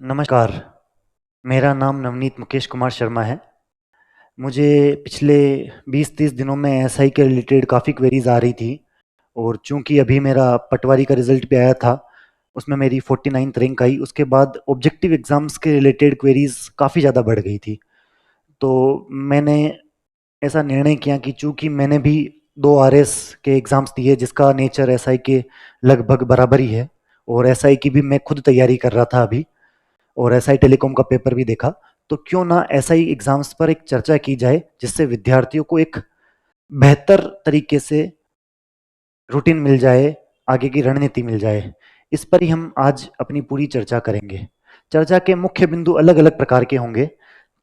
नमस्कार, मेरा नाम नवनीत मुकेश कुमार शर्मा है। मुझे पिछले 20-30 दिनों में एसआई के रिलेटेड काफ़ी क्वेरीज आ रही थी और चूंकि अभी मेरा पटवारी का रिजल्ट भी आया था, उसमें मेरी 49th रैंक आई। उसके बाद ऑब्जेक्टिव एग्ज़ाम्स के रिलेटेड क्वेरीज काफ़ी ज़्यादा बढ़ गई थी। तो मैंने ऐसा निर्णय किया कि चूंकि मैंने भी 2 आरएस के एग्ज़ाम्स दिए जिसका नेचर एसआई के लगभग बराबर ही है, और एसआई की भी मैं खुद तैयारी कर रहा था अभी, और एसआई टेलीकॉम का पेपर भी देखा। तो क्यों ना एसआई एग्जाम्स पर एक चर्चा की जाए जिससे विद्यार्थियों को एक बेहतर तरीके से रूटीन मिल जाए, आगे की रणनीति मिल जाए। इस पर ही हम आज अपनी पूरी चर्चा करेंगे। चर्चा के मुख्य बिंदु अलग अलग प्रकार के होंगे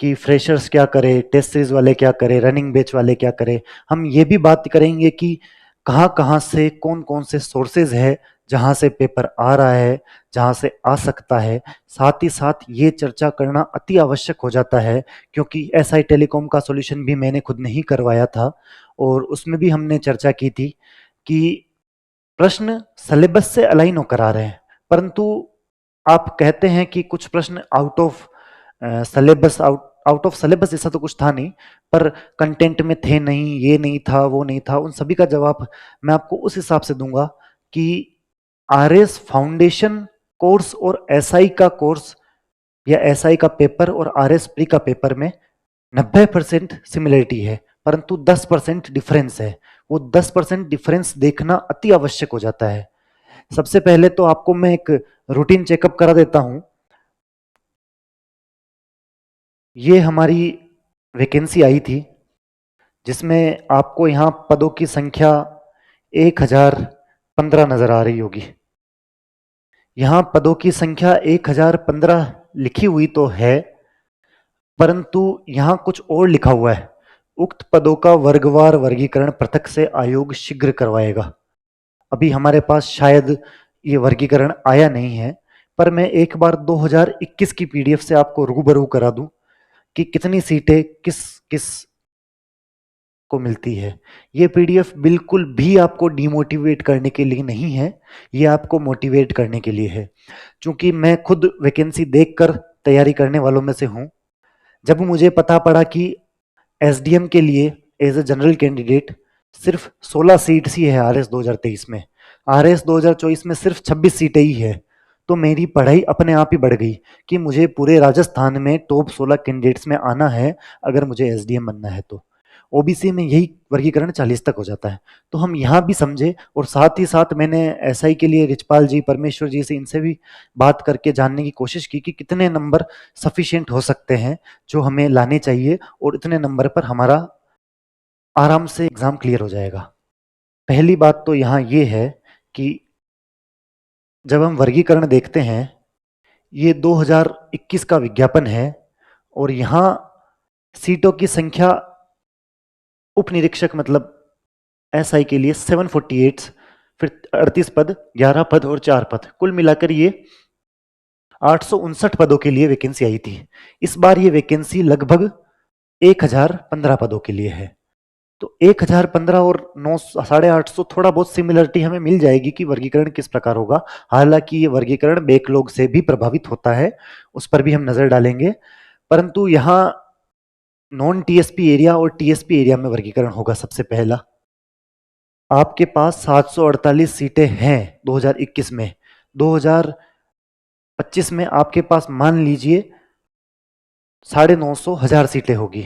कि फ्रेशर्स क्या करे, टेस्ट सीरीज वाले क्या करे, रनिंग बैच वाले क्या करे। हम ये भी बात करेंगे कि कहाँ कहाँ से कौन कौन से सोर्सेज है जहाँ से पेपर आ रहा है, जहाँ से आ सकता है। साथ ही साथ ये चर्चा करना अति आवश्यक हो जाता है क्योंकि एसआई टेलीकॉम का सॉल्यूशन भी मैंने खुद नहीं करवाया था, और उसमें भी हमने चर्चा की थी कि प्रश्न सिलेबस से अलाइन होकर आ रहे हैं, परंतु आप कहते हैं कि कुछ प्रश्न out of syllabus, out of syllabus ऐसा तो कुछ था नहीं, पर कंटेंट में थे नहीं, ये नहीं था, वो नहीं था। उन सभी का जवाब मैं आपको उस हिसाब से दूंगा कि आरएस फाउंडेशन कोर्स और एसआई का कोर्स या एसआई का पेपर और आरएस प्री का पेपर में 90% सिमिलरिटी है, परंतु 10% डिफरेंस है। वो 10% डिफरेंस देखना अति आवश्यक हो जाता है। सबसे पहले तो आपको मैं एक रूटीन चेकअप करा देता हूं। ये हमारी वैकेंसी आई थी जिसमें आपको यहाँ पदों की संख्या 1015 नजर आ रही होगी। यहाँ पदों की संख्या 1015 लिखी हुई तो है, परंतु यहाँ कुछ और लिखा हुआ है। उक्त पदों का वर्गवार वर्गीकरण पृथक से आयोग शीघ्र करवाएगा। अभी हमारे पास शायद ये वर्गीकरण आया नहीं है, पर मैं एक बार 2021 की पीडीएफ से आपको रूबरू करा दूं कि कितनी सीटें किस किस को मिलती है। ये पीडीएफ बिल्कुल भी आपको डिमोटिवेट करने के लिए नहीं है, ये आपको मोटिवेट करने के लिए है। क्योंकि मैं खुद वैकेंसी देखकर तैयारी करने वालों में से हूं। जब मुझे पता पड़ा कि एसडीएम के लिए एज ए जनरल कैंडिडेट सिर्फ 16 सीट्स ही है आरएस 2023 में, आरएस 2024 में सिर्फ 26 सीटें ही है, तो मेरी पढ़ाई अपने आप ही बढ़ गई कि मुझे पूरे राजस्थान में टॉप 16 कैंडिडेट्स में आना है अगर मुझे एसडीएम बनना है। तो ओबीसी में यही वर्गीकरण 40 तक हो जाता है। तो हम यहाँ भी समझे, और साथ ही साथ मैंने एसआई के लिए रिचपाल जी, परमेश्वर जी से, इनसे भी बात करके जानने की कोशिश की कि कितने नंबर सफिशिएंट हो सकते हैं जो हमें लाने चाहिए, और इतने नंबर पर हमारा आराम से एग्जाम क्लियर हो जाएगा। पहली बात तो यहाँ ये है कि जब हम वर्गीकरण देखते हैं, ये 2021 का विज्ञापन है, और यहाँ सीटों की संख्या उप निरीक्षक मतलब एसआई के लिए 748, फिर 38 पद, 11 पद और 4 पद, कुल मिलाकर ये 859 पदों के लिए वैकेंसी आई थी। इस बार ये वैकेंसी लगभग 1015 पदों के लिए है। तो 1015 और 9 850 थोड़ा बहुत सिमिलरिटी हमें मिल जाएगी कि वर्गीकरण किस प्रकार होगा। हालांकि ये वर्गीकरण बैकलॉग से भी प्रभावित होता है, उस पर भी हम नजर डालेंगे, परंतु यहाँ नॉन टीएसपी एरिया और टीएसपी एरिया में वर्गीकरण होगा। सबसे पहला, आपके पास 748 सीटें हैं 2021 में। 2025 में आपके पास मान लीजिए 950 हजार सीटें होगी।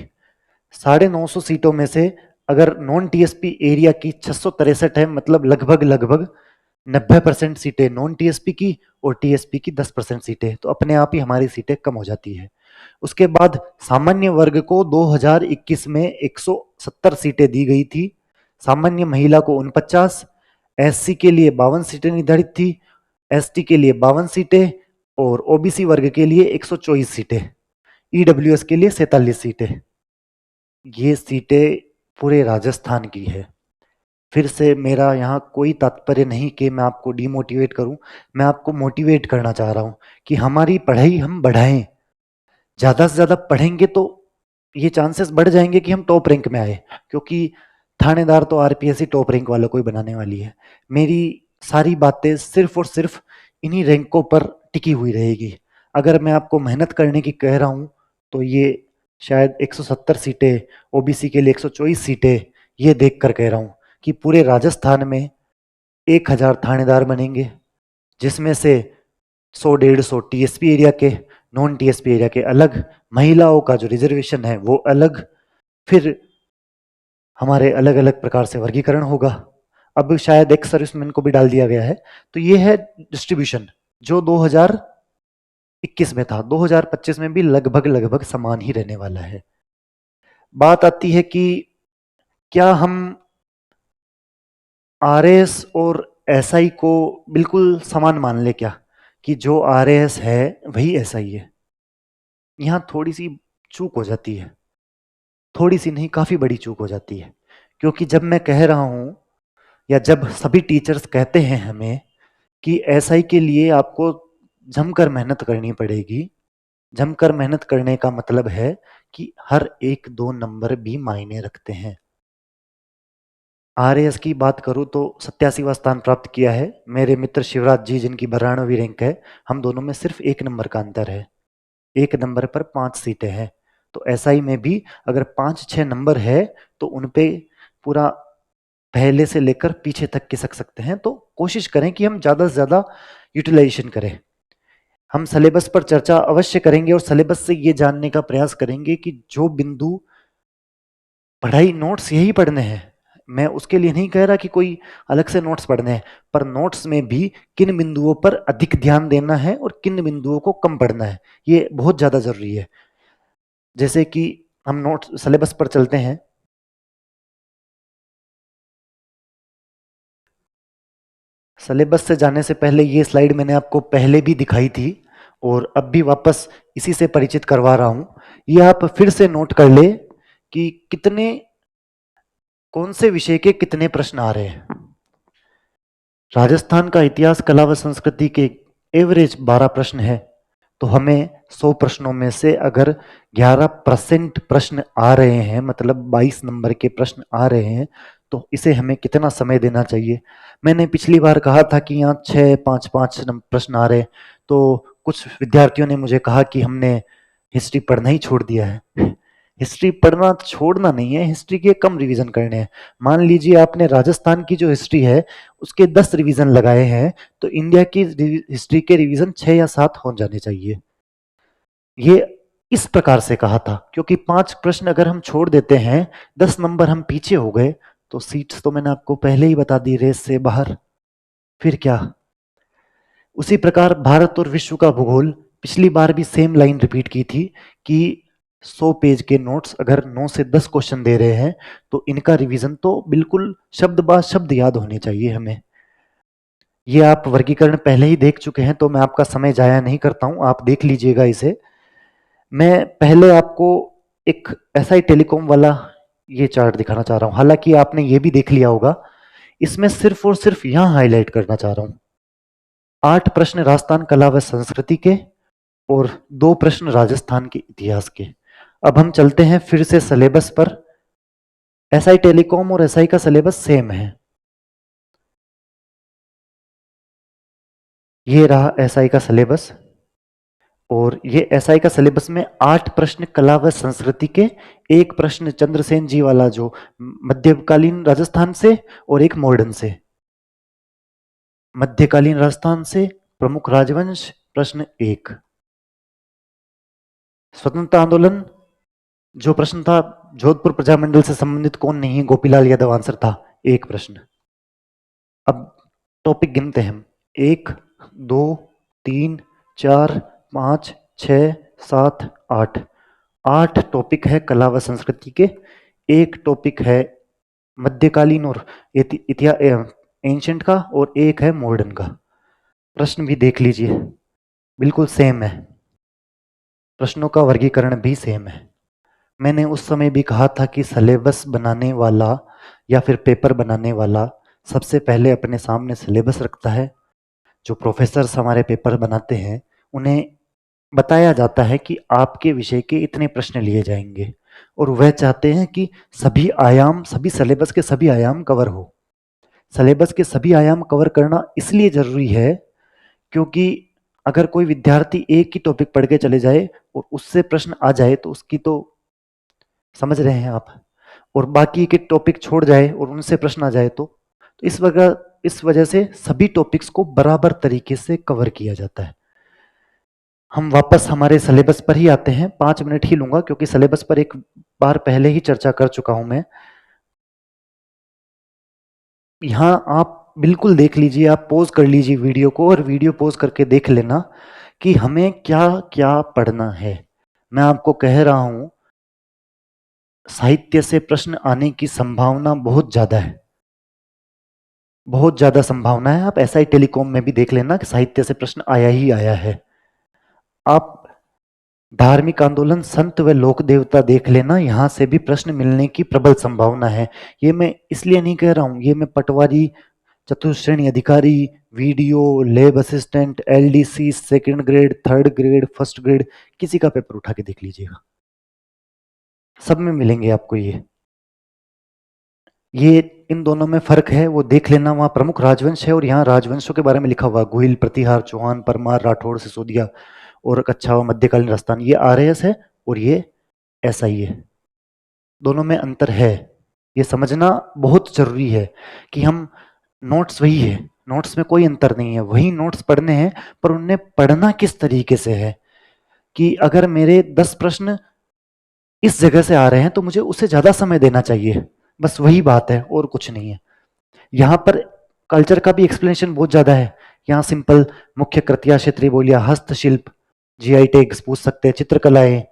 950 सीटों में से अगर नॉन टीएसपी एरिया की 663 है, मतलब लगभग लगभग 90% सीटें नॉन टीएसपी की और टीएसपी की 10% सीटें, तो अपने आप ही हमारी सीटें कम हो जाती है। उसके बाद सामान्य वर्ग को 2021 में 170 सीटें दी गई थी, सामान्य महिला को 49, एससी के लिए 52 सीटें निर्धारित थी, एसटी के लिए 52 सीटें, और ओबीसी वर्ग के लिए 124 सीटें, ईडब्ल्यूएस के लिए 47 सीटें। ये सीटें पूरे राजस्थान की है। फिर से मेरा यहाँ कोई तात्पर्य नहीं कि मैं आपको डिमोटिवेट करूं, मैं आपको मोटिवेट करना चाह रहा हूं कि हमारी पढ़ाई हम बढ़ाएं। ज़्यादा से ज़्यादा पढ़ेंगे तो ये चांसेस बढ़ जाएंगे कि हम टॉप रैंक में आए, क्योंकि थानेदार तो आरपीएससी टॉप रैंक वालों को ही बनाने वाली है। मेरी सारी बातें सिर्फ और सिर्फ इन्हीं रैंकों पर टिकी हुई रहेगी। अगर मैं आपको मेहनत करने की कह रहा हूँ तो ये शायद 170 सीटें, ओबीसी के लिए 124 सीटें, ये देख कर कह रहा हूँ कि पूरे राजस्थान में 1000 थानेदार बनेंगे, जिसमें से 100-150 टीएसपी एरिया के, नॉन टीएसपी एरिया के अलग, महिलाओं का जो रिजर्वेशन है वो अलग, फिर हमारे अलग अलग प्रकार से वर्गीकरण होगा। अब शायद एक्स सर्विसमैन को भी डाल दिया गया है। तो ये है डिस्ट्रीब्यूशन जो 2021 में था, 2025 में भी लगभग लगभग समान ही रहने वाला है। बात आती है कि क्या हम आरएएस और एसआई को बिल्कुल समान मान ले क्या, कि जो आरएएस है वही एसआई है? यहाँ थोड़ी सी चूक हो जाती है, थोड़ी सी नहीं काफी बड़ी चूक हो जाती है। क्योंकि जब मैं कह रहा हूं या जब सभी टीचर्स कहते हैं हमें कि एसआई के लिए आपको जमकर मेहनत करनी पड़ेगी, जमकर मेहनत करने का मतलब है कि हर एक दो नंबर भी मायने रखते हैं। आरएएस की बात करूं तो 87वां स्थान प्राप्त किया है मेरे मित्र शिवराज जी, जिनकी 92वीं रैंक है। हम दोनों में सिर्फ एक नंबर का अंतर है, एक नंबर पर 5 सीटें हैं। तो एसआई में भी अगर 5-6 नंबर है तो उनपे पूरा पहले से लेकर पीछे तक खिसक सकते हैं। तो कोशिश करें कि हम ज़्यादा से ज़्यादा यूटिलाइजेशन करें। हम सिलेबस पर चर्चा अवश्य करेंगे और सिलेबस से ये जानने का प्रयास करेंगे कि जो बिंदु पढ़ाई, नोट्स यही पढ़ने हैं। मैं उसके लिए नहीं कह रहा कि कोई अलग से नोट्स पढ़ने हैं, पर नोट्स में भी किन बिंदुओं पर अधिक ध्यान देना है और किन बिंदुओं को कम पढ़ना है, ये बहुत ज़्यादा ज़रूरी है। जैसे कि हम नोट्स सिलेबस पर चलते हैं। सिलेबस से जाने से पहले ये स्लाइड मैंने आपको पहले भी दिखाई थी और अब भी वापस इसी से परिचित करवा रहा हूं। ये आप फिर से नोट कर ले कि कितने, कौन से विषय के कितने प्रश्न आ रहे हैं। राजस्थान का इतिहास, कला व संस्कृति के एवरेज 12 प्रश्न है। तो हमें 100 प्रश्नों में से अगर 11% प्रश्न आ रहे हैं, मतलब 22 नंबर के प्रश्न आ रहे हैं, तो इसे हमें कितना समय देना चाहिए? मैंने पिछली बार कहा था कि यहाँ 6-5-5 प्रश्न आ रहे हैं, तो कुछ विद्यार्थियों ने मुझे कहा कि हमने हिस्ट्री पढ़ना ही छोड़ दिया है। हिस्ट्री पढ़ना छोड़ना नहीं है, हिस्ट्री के कम रिवीजन करने हैं। मान लीजिए आपने राजस्थान की जो हिस्ट्री है उसके 10 रिवीजन लगाए हैं, तो इंडिया की हिस्ट्री के रिवीजन 6 या 7 हो जाने चाहिए। ये इस प्रकार से कहा था क्योंकि 5 प्रश्न अगर हम छोड़ देते हैं, 10 नंबर हम पीछे हो गए, तो सीट्स तो मैंने आपको पहले ही बता दी, रेस से बाहर। फिर क्या? उसी प्रकार भारत और विश्व का भूगोल, पिछली बार भी सेम लाइन रिपीट की थी कि 100 पेज के नोट्स अगर 9 से 10 क्वेश्चन दे रहे हैं तो इनका रिवीजन तो बिल्कुल शब्द बा शब्द याद होने चाहिए हमें। ये आप वर्गीकरण पहले ही देख चुके हैं तो मैं आपका समय जाया नहीं करता हूं, आप देख लीजिएगा इसे। मैं पहले आपको एक एसआई टेलीकॉम वाला ये चार्ट दिखाना चाह रहा हूं, हालांकि आपने ये भी देख लिया होगा। इसमें सिर्फ और सिर्फ यहां हाईलाइट करना चाह रहा हूं, 8 प्रश्न राजस्थान कला व संस्कृति के और 2 प्रश्न राजस्थान के इतिहास के। अब हम चलते हैं फिर से सिलेबस पर। एसआई टेलीकॉम और एसआई का सिलेबस सेम है। ये रहा एसआई का सिलेबस, और ये एसआई का सिलेबस में 8 प्रश्न कला व संस्कृति के, एक प्रश्न चंद्रसेन जी वाला जो मध्यकालीन राजस्थान से, और एक मॉडर्न से। मध्यकालीन राजस्थान से प्रमुख राजवंश प्रश्न 1, स्वतंत्रता आंदोलन जो प्रश्न था, जोधपुर प्रजामंडल से संबंधित कौन नहीं है, गोपीलाल यादव आंसर था, एक प्रश्न। अब टॉपिक गिनते हैं हम, 1 2 3 4 5 6 7 8, 8 टॉपिक है कला व संस्कृति के, एक टॉपिक है मध्यकालीन और इतिहास एंशंट का, और एक है मॉडर्न का। प्रश्न भी देख लीजिए, बिल्कुल सेम है, प्रश्नों का वर्गीकरण भी सेम है। मैंने उस समय भी कहा था कि सिलेबस बनाने वाला या फिर पेपर बनाने वाला सबसे पहले अपने सामने सिलेबस रखता है। जो प्रोफेसर्स हमारे पेपर बनाते हैं उन्हें बताया जाता है कि आपके विषय के इतने प्रश्न लिए जाएंगे, और वह चाहते हैं कि सभी आयाम, सभी सिलेबस के सभी आयाम कवर हो। सिलेबस के सभी आयाम कवर करना इसलिए जरूरी है क्योंकि अगर कोई विद्यार्थी एक ही टॉपिक पढ़ के चले जाए और उससे प्रश्न आ जाए तो उसकी तो समझ रहे हैं आप, और बाकी के टॉपिक छोड़ जाए और उनसे प्रश्न आ जाए तो इस वजह से सभी टॉपिक्स को बराबर तरीके से कवर किया जाता है। हम वापस हमारे सिलेबस पर ही आते हैं, 5 मिनट ही लूंगा क्योंकि सिलेबस पर एक बार पहले ही चर्चा कर चुका हूं मैं। यहाँ आप बिल्कुल देख लीजिए, आप पॉज कर लीजिए वीडियो को और वीडियो पॉज करके देख लेना कि हमें क्या क्या पढ़ना है। मैं आपको कह रहा हूं साहित्य से प्रश्न आने की संभावना बहुत ज्यादा है, बहुत ज्यादा संभावना है। आप एसआई टेलीकॉम में भी देख लेना कि साहित्य से प्रश्न आया ही आया है। आप धार्मिक आंदोलन संत व लोक देवता देख लेना, यहां से भी प्रश्न मिलने की प्रबल संभावना है। ये मैं इसलिए नहीं कह रहा हूं, ये मैं पटवारी, चतुश्रेणी अधिकारी, video, lab assistant, LDC, second grade, third grade, first grade, किसी का पेपर उठा के देख लीजिएगा, सब में मिलेंगे आपको ये इन दोनों में फर्क है वो देख लेना। वहां प्रमुख राजवंश है और यहाँ राजवंशों के बारे में लिखा हुआ, गोहिल, प्रतिहार, चौहान, परमार, राठौड़, सिसोदिया और कच्छावा, मध्यकालीन राजस्थान। ये आरएएस है और ये एसआई है, दोनों में अंतर है। ये समझना बहुत जरूरी है कि हम नोट्स वही है, नोट्स में कोई अंतर नहीं है, वही नोट्स पढ़ने हैं, पर उन्हें पढ़ना किस तरीके से है कि अगर मेरे 10 प्रश्न इस जगह से आ रहे हैं तो मुझे उसे ज्यादा समय देना चाहिए, बस वही बात है और कुछ नहीं है। यहाँ पर कल्चर का भी एक्सप्लेनेशन बहुत ज्यादा है। यहाँ सिंपल मुख्य कृतियां, क्षेत्रीय बोलियां, हस्तशिल्प, जीआई टैग्स पूछ सकते हैं, चित्रकलाएं,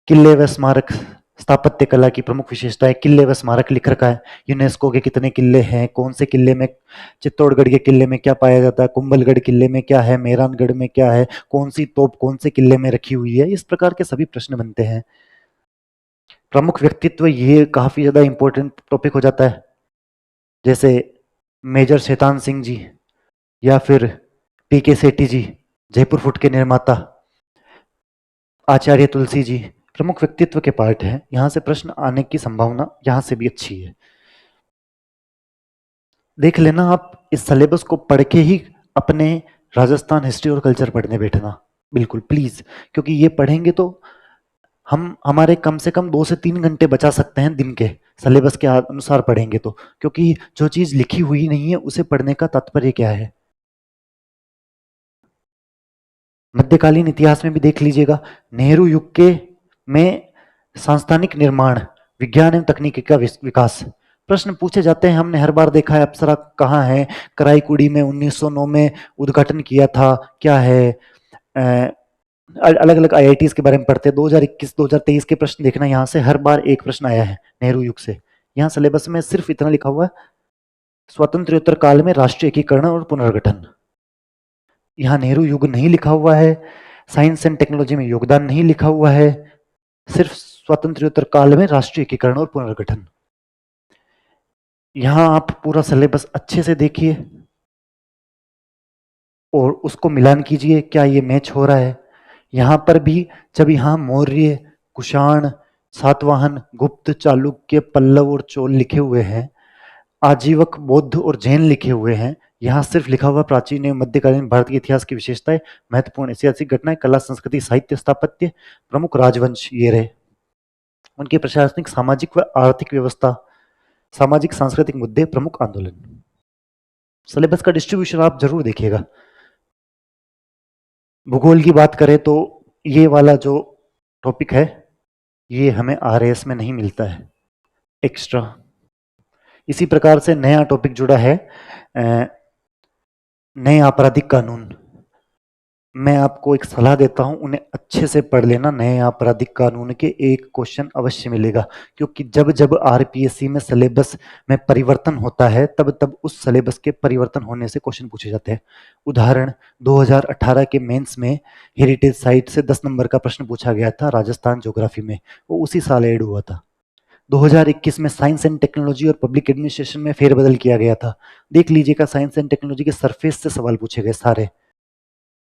किले व स्मारक, स्थापत्य कला की प्रमुख विशेषताएं, किले व स्मारक लिख रखा है, यूनेस्को के कितने किले हैं, कौन से किले में, चित्तौड़गढ़ के किले में क्या पाया जाता है, कुंभलगढ़ किले में क्या है, मेहरानगढ़ में क्या है, कौन सी तोप कौन से किले में रखी हुई है, इस प्रकार के सभी प्रश्न बनते हैं। प्रमुख व्यक्तित्व, ये काफी ज्यादा इंपॉर्टेंट टॉपिक हो जाता है, जैसे मेजर शैतान सिंह जी या फिर पीके सेठी जी, जयपुर फुट के निर्माता, आचार्य तुलसी जी, प्रमुख व्यक्तित्व के पार्ट है। यहां से प्रश्न आने की संभावना यहां से भी अच्छी है। देख लेना आप इस सिलेबस को पढ़ के ही अपने राजस्थान हिस्ट्री और कल्चर पढ़ने बैठना, बिल्कुल प्लीज, क्योंकि ये पढ़ेंगे तो हम हमारे कम से कम 2 से 3 घंटे बचा सकते हैं दिन के, सिलेबस के अनुसार पढ़ेंगे तो, क्योंकि जो चीज लिखी हुई नहीं है उसे पढ़ने का तात्पर्य क्या है। मध्यकालीन इतिहास में भी देख लीजिएगा, नेहरू युग के में सांस्थानिक निर्माण, विज्ञान एवं तकनीकी का विकास, प्रश्न पूछे जाते हैं। हमने हर बार देखा है, अप्सरा कहाँ है, कराईकुड़ी में 1909 में उद्घाटन किया था, क्या है, अलग अलग आईआईटीज के बारे में पढ़ते हैं। 2021 2023 के प्रश्न देखना, यहाँ से हर बार एक प्रश्न आया है नेहरू युग से। यहाँ सिलेबस में सिर्फ इतना लिखा हुआ है, स्वतंत्रोत्तर काल में राष्ट्रीय एकीकरण और पुनर्गठन, यहाँ नेहरू युग नहीं लिखा हुआ है। साइंस एंड टेक्नोलॉजी में योगदान नहीं लिखा हुआ है, सिर्फ स्वतंत्रोत्तर काल में राष्ट्रीय एकीकरण और पुनर्गठन। यहां आप पूरा सिलेबस अच्छे से देखिए और उसको मिलान कीजिए, क्या ये मैच हो रहा है। यहां पर भी जब यहां मौर्य, कुषाण, सातवाहन, गुप्त, चालुक्य, पल्लव और चोल लिखे हुए हैं, आजीवक, बौद्ध और जैन लिखे हुए हैं, यहाँ सिर्फ लिखा हुआ प्राचीन एवं मध्यकालीन भारत के इतिहास की विशेषताएं, महत्वपूर्ण ऐतिहासिक घटनाएं, कला, संस्कृति, साहित्य, स्थापत्य, प्रमुख राजवंश, ये रहे, उनकी प्रशासनिक, सामाजिक व आर्थिक व्यवस्था, सामाजिक सांस्कृतिक मुद्दे, प्रमुख आंदोलन। सिलेबस का डिस्ट्रीब्यूशन आप जरूर देखिएगा। भूगोल की बात करें तो ये वाला जो टॉपिक है ये हमें आरएएस में नहीं मिलता है एक्स्ट्रा। इसी प्रकार से नया टॉपिक जुड़ा है, नए आपराधिक कानून। मैं आपको एक सलाह देता हूं, उन्हें अच्छे से पढ़ लेना। नए आपराधिक कानून के एक क्वेश्चन अवश्य मिलेगा, क्योंकि जब जब आरपीएससी में सिलेबस में परिवर्तन होता है तब तब उस सिलेबस के परिवर्तन होने से क्वेश्चन पूछे जाते हैं। उदाहरण 2018 के मेंस में हेरिटेज साइट से 10 नंबर का प्रश्न पूछा गया था राजस्थान ज्योग्राफी में, वो उसी साल ऐड हुआ था। 2021 में साइंस एंड टेक्नोलॉजी और पब्लिक एडमिनिस्ट्रेशन में फेरबदल किया गया था। देख लीजिएगा, साइंस एंड टेक्नोलॉजी के सरफेस से सवाल पूछे गए सारे।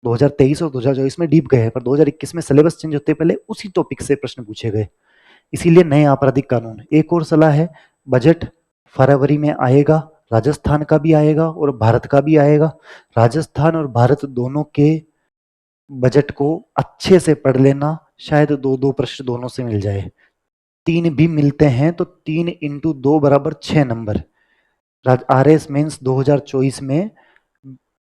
2023 और 2024 में डीप गए हैं, पर 2021 में सिलेबस चेंज होते पहले उसी टॉपिक से प्रश्न पूछे गए। इसीलिए नए आपराधिक कानून। एक और सलाह है, बजट फरवरी में आएगा, राजस्थान का भी आएगा और भारत का भी आएगा। राजस्थान और भारत दोनों के बजट को अच्छे से पढ़ लेना, शायद दो दो प्रश्न दोनों से मिल जाए। तीन भी मिलते हैं तो 3 × 2 = 6 नंबर। आर एस मेंस 2024 में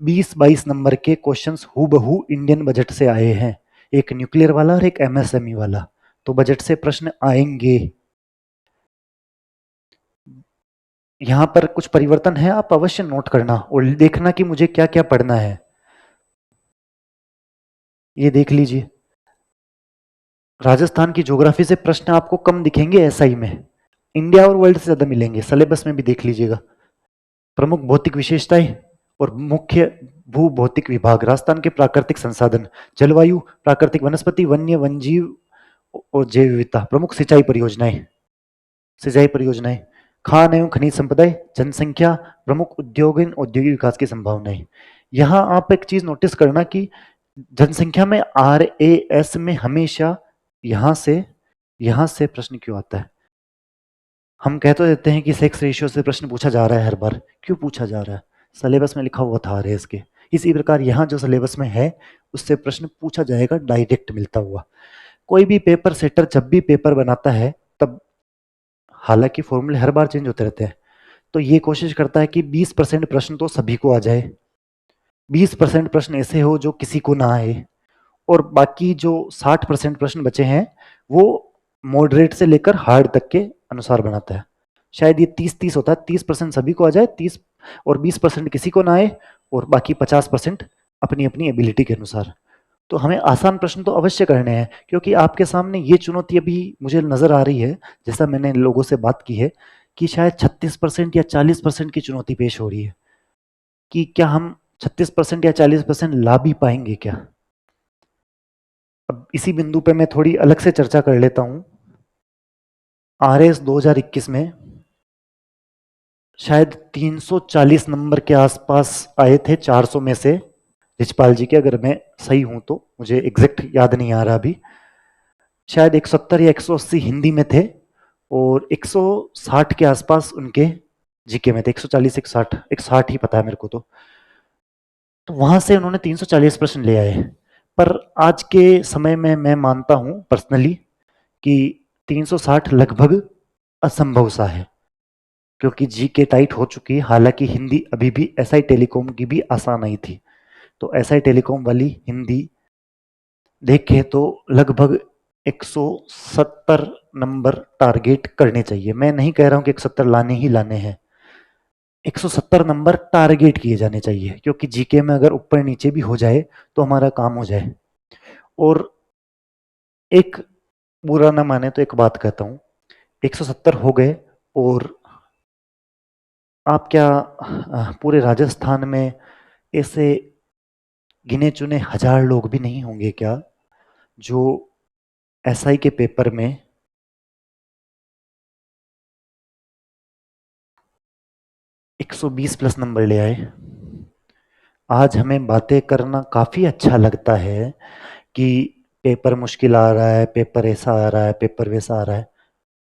20-22 नंबर के क्वेश्चंस हूबहू इंडियन बजट से आए हैं, एक न्यूक्लियर वाला और एक एमएसएमई वाला। तो बजट से प्रश्न आएंगे। यहां पर कुछ परिवर्तन है, आप अवश्य नोट करना और देखना कि मुझे क्या क्या पढ़ना है। ये देख लीजिए, राजस्थान की ज्योग्राफी से प्रश्न आपको कम दिखेंगे एसआई में, इंडिया और वर्ल्ड से ज्यादा मिलेंगे। सिलेबस में भी देख लीजिएगा। प्रमुख भौतिक विशेषताएं और मुख्य भू भौतिक विभाग, राजस्थान के प्राकृतिक संसाधन, जलवायु, प्राकृतिक वनस्पति, वन्य वनजीव और जैव विविधता। प्रमुख सिंचाई परियोजनाएं, खान एवं खनिज संपदा, जनसंख्या, प्रमुख उद्योग, औद्योगिक विकास की संभावनाएं। यहाँ आप एक चीज नोटिस करना कि जनसंख्या में RAS में हमेशा यहां से प्रश्न क्यों आता है। हम कह तो देते हैं कि सेक्स रेशियो से प्रश्न पूछा जा रहा है हर बार, क्यों पूछा जा रहा है, सिलेबस में लिखा हुआ था RAS के। इसी प्रकार यहाँ जो सिलेबस में है उससे प्रश्न पूछा जाएगा डायरेक्ट मिलता हुआ। कोई भी पेपर सेटर जब भी पेपर बनाता है तब, हालांकि फॉर्मूले हर बार चेंज होते रहते हैं, तो ये कोशिश करता है कि 20% प्रश्न तो सभी को आ जाए, 20% प्रश्न ऐसे हो जो किसी को ना आए, और बाकी जो 60% प्रश्न बचे हैं वो मॉडरेट से लेकर हार्ड तक के अनुसार बनाता है। शायद ये 30-30 होता है, 30% सभी को आ जाए, 30 और 20% किसी को ना आए, और बाकी 50% अपनी अपनी एबिलिटी के अनुसार। तो हमें आसान प्रश्न तो अवश्य करने हैं, क्योंकि आपके सामने ये चुनौती अभी मुझे नजर आ रही है, जैसा मैंने लोगों से बात की है, कि शायद 36% या 40% की चुनौती पेश हो रही है, कि क्या हम 36% या 40% ला भी पाएंगे क्या। अब इसी बिंदु पे मैं थोड़ी अलग से चर्चा कर लेता हूं। RAS 2021 में शायद 340 नंबर के आसपास आए थे 400 में से, रिचपाल जी के, अगर मैं सही हूं तो, मुझे एग्जैक्ट याद नहीं आ रहा अभी। शायद 170 या 180 हिंदी में थे और 160 के आसपास उनके जीके में थे। 140 160, 160 ही पता है मेरे को। तो वहां से उन्होंने 340 प्रश्न ले आए। पर आज के समय में मैं मानता हूं पर्सनली कि 360 लगभग असंभव सा है, क्योंकि जीके टाइट हो चुकी है। हालांकि हिंदी अभी भी एसआई टेलीकॉम की भी आसान आई थी, तो एसआई टेलीकॉम वाली हिंदी देखें तो लगभग 170 नंबर टारगेट करने चाहिए। मैं नहीं कह रहा हूं कि 170 लाने ही लाने हैं, 170 नंबर टारगेट किए जाने चाहिए, क्योंकि जीके में अगर ऊपर नीचे भी हो जाए तो हमारा काम हो जाए। और एक बुरा ना माने तो एक बात कहता हूं, 170 हो गए और आप क्या पूरे राजस्थान में ऐसे गिने चुने 1000 लोग भी नहीं होंगे क्या जो एसआई के पेपर में 120 प्लस नंबर ले आए। आज हमें बातें करना काफी अच्छा लगता है कि पेपर मुश्किल आ रहा है, पेपर ऐसा आ रहा है, पेपर वैसा आ रहा है।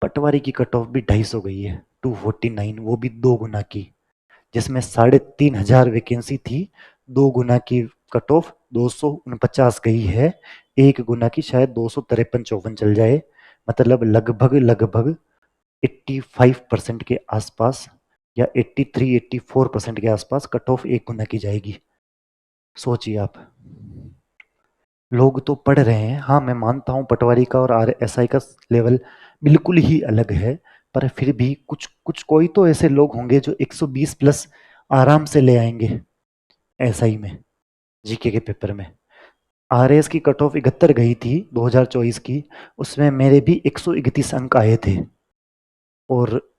पटवारी की कट ऑफ भी 250 गई है, 249, वो भी 2 गुना की, जिसमें 3500 वैकेंसी थी। 2 गुना की कट ऑफ 249 गई है, 1 गुना की शायद 253-54 चल जाए। मतलब लगभग लगभग 85% के आसपास या 83-84% के आसपास कट ऑफ 1 गुना की जाएगी। सोचिए आप, लोग तो पढ़ रहे हैं। हाँ, मैं मानता हूँ पटवारी का और RSI का लेवल बिल्कुल ही अलग है, पर फिर भी कुछ कुछ कोई तो ऐसे लोग होंगे जो 120 प्लस आराम से ले आएंगे एसआई में, जीके के पेपर में। RAS की कट ऑफ 71 गई थी 2024 की, उसमें मेरे भी 131 अंक आए थे। और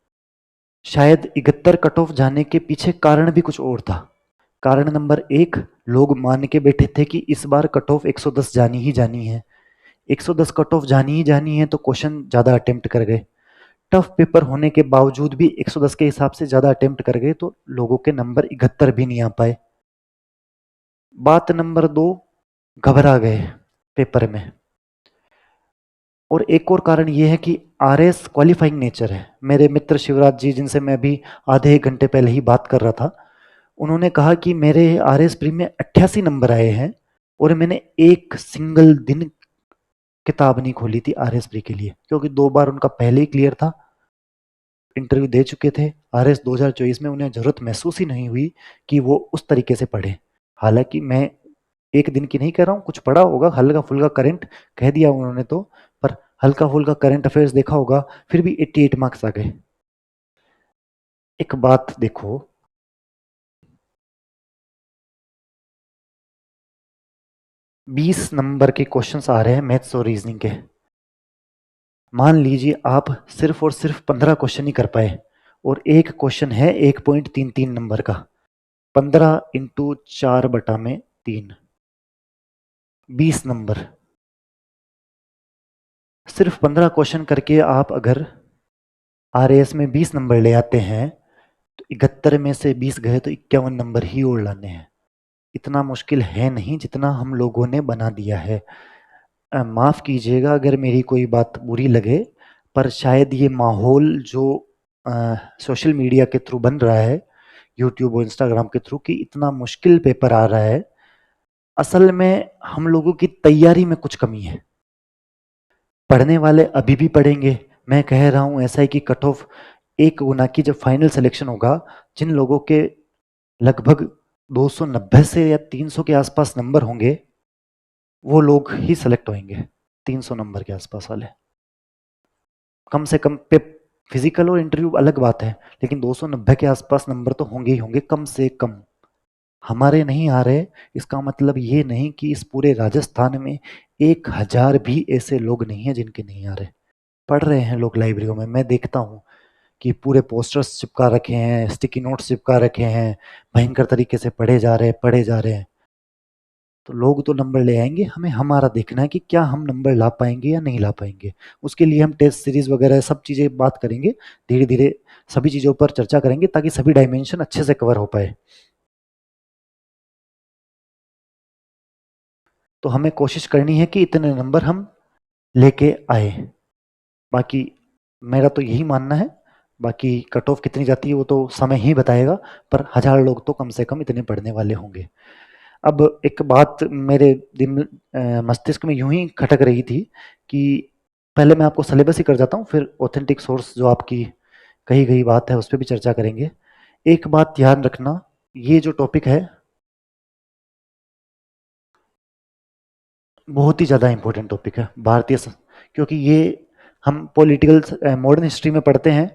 शायद 71 कट ऑफ जाने के पीछे कारण भी कुछ और था। कारण नंबर 1, लोग मान के बैठे थे कि इस बार कट ऑफ 110 जानी ही जानी है। 110 कट ऑफ जानी ही जानी है तो क्वेश्चन ज्यादा अटेम्प्ट कर गए। टफ पेपर होने के बावजूद भी 110 के हिसाब से ज्यादा अटेम्प्ट कर गए, तो लोगों के नंबर 71 भी नहीं आ पाए। बात नंबर 2, घबरा गए पेपर में। और एक और कारण ये है कि आरएस क्वालिफाइंग नेचर है। मेरे मित्र शिवराज जी, जिनसे मैं अभी आधे एक घंटे पहले ही बात कर रहा था, उन्होंने कहा कि मेरे आरएस प्री में 88 नंबर आए हैं और मैंने एक सिंगल दिन किताब नहीं खोली थी आरएस प्री के लिए, क्योंकि 2 बार उनका पहले ही क्लियर था, इंटरव्यू दे चुके थे। आरएस 2024 में उन्हें ज़रूरत महसूस ही नहीं हुई कि वो उस तरीके से पढ़े। हालाँकि मैं एक दिन की नहीं कह रहा हूँ, कुछ पढ़ा होगा, हल्का-फुल्का करंट कह दिया उन्होंने तो, पर हल्का-फुल्का करंट अफेयर्स देखा होगा, फिर भी 88 मार्क्स आ गए। एक बात देखो, 20 नंबर के क्वेश्चंस आ रहे हैं मैथ्स और रीजनिंग के। मान लीजिए आप सिर्फ और सिर्फ 15 क्वेश्चन ही कर पाए और एक क्वेश्चन है 1.33 नंबर का। 15 इंटू 4/3, 20 नंबर। सिर्फ 15 क्वेश्चन करके आप अगर आरएएस में 20 नंबर ले आते हैं तो 71 में से 20 गए तो 51 नंबर ही और लाने हैं। इतना मुश्किल है नहीं जितना हम लोगों ने बना दिया है। माफ़ कीजिएगा अगर मेरी कोई बात बुरी लगे, पर शायद ये माहौल जो सोशल मीडिया के थ्रू बन रहा है, यूट्यूब और इंस्टाग्राम के थ्रू, कि इतना मुश्किल पेपर आ रहा है, असल में हम लोगों की तैयारी में कुछ कमी है। पढ़ने वाले अभी भी पढ़ेंगे। मैं कह रहा हूँ ऐसा है कि कट ऑफ एक गुना की जब फाइनल सिलेक्शन होगा, जिन लोगों के लगभग 290 से या 300 के आसपास नंबर होंगे, वो लोग ही सेलेक्ट होंगे, 300 नंबर के आसपास वाले। कम से कम पे फिजिकल और इंटरव्यू अलग बात है, लेकिन 290 के आसपास नंबर तो होंगे ही होंगे कम से कम। हमारे नहीं आ रहे, इसका मतलब ये नहीं कि इस पूरे राजस्थान में 1000 भी ऐसे लोग नहीं हैं जिनके नहीं आ रहे। पढ़ रहे हैं लोग लाइब्रेरियों में, मैं देखता हूँ कि पूरे पोस्टर्स चिपका रखे हैं, स्टिकी नोट्स चिपका रखे हैं, भयंकर तरीके से पढ़े जा रहे हैं, पढ़े जा रहे हैं। तो लोग तो नंबर ले आएंगे, हमें हमारा देखना है कि क्या हम नंबर ला पाएंगे या नहीं ला पाएंगे। उसके लिए हम टेस्ट सीरीज वगैरह सब चीज़ें बात करेंगे, धीरे धीरे सभी चीज़ों पर चर्चा करेंगे ताकि सभी डायमेंशन अच्छे से कवर हो पाए। तो हमें कोशिश करनी है कि इतने नंबर हम लेके आए। बाकी मेरा तो यही मानना है, बाकी कट ऑफ कितनी जाती है वो तो समय ही बताएगा, पर 1000 लोग तो कम से कम इतने पढ़ने वाले होंगे। अब एक बात मेरे मस्तिष्क में यूं ही खटक रही थी कि पहले मैं आपको सिलेबस ही कर जाता हूँ, फिर ऑथेंटिक सोर्स जो आपकी कही गई बात है उस पर भी चर्चा करेंगे। एक बात ध्यान रखना, ये जो टॉपिक है बहुत ही ज़्यादा इंपॉर्टेंट टॉपिक है क्योंकि ये हम पॉलिटिकल मॉडर्न हिस्ट्री में पढ़ते हैं,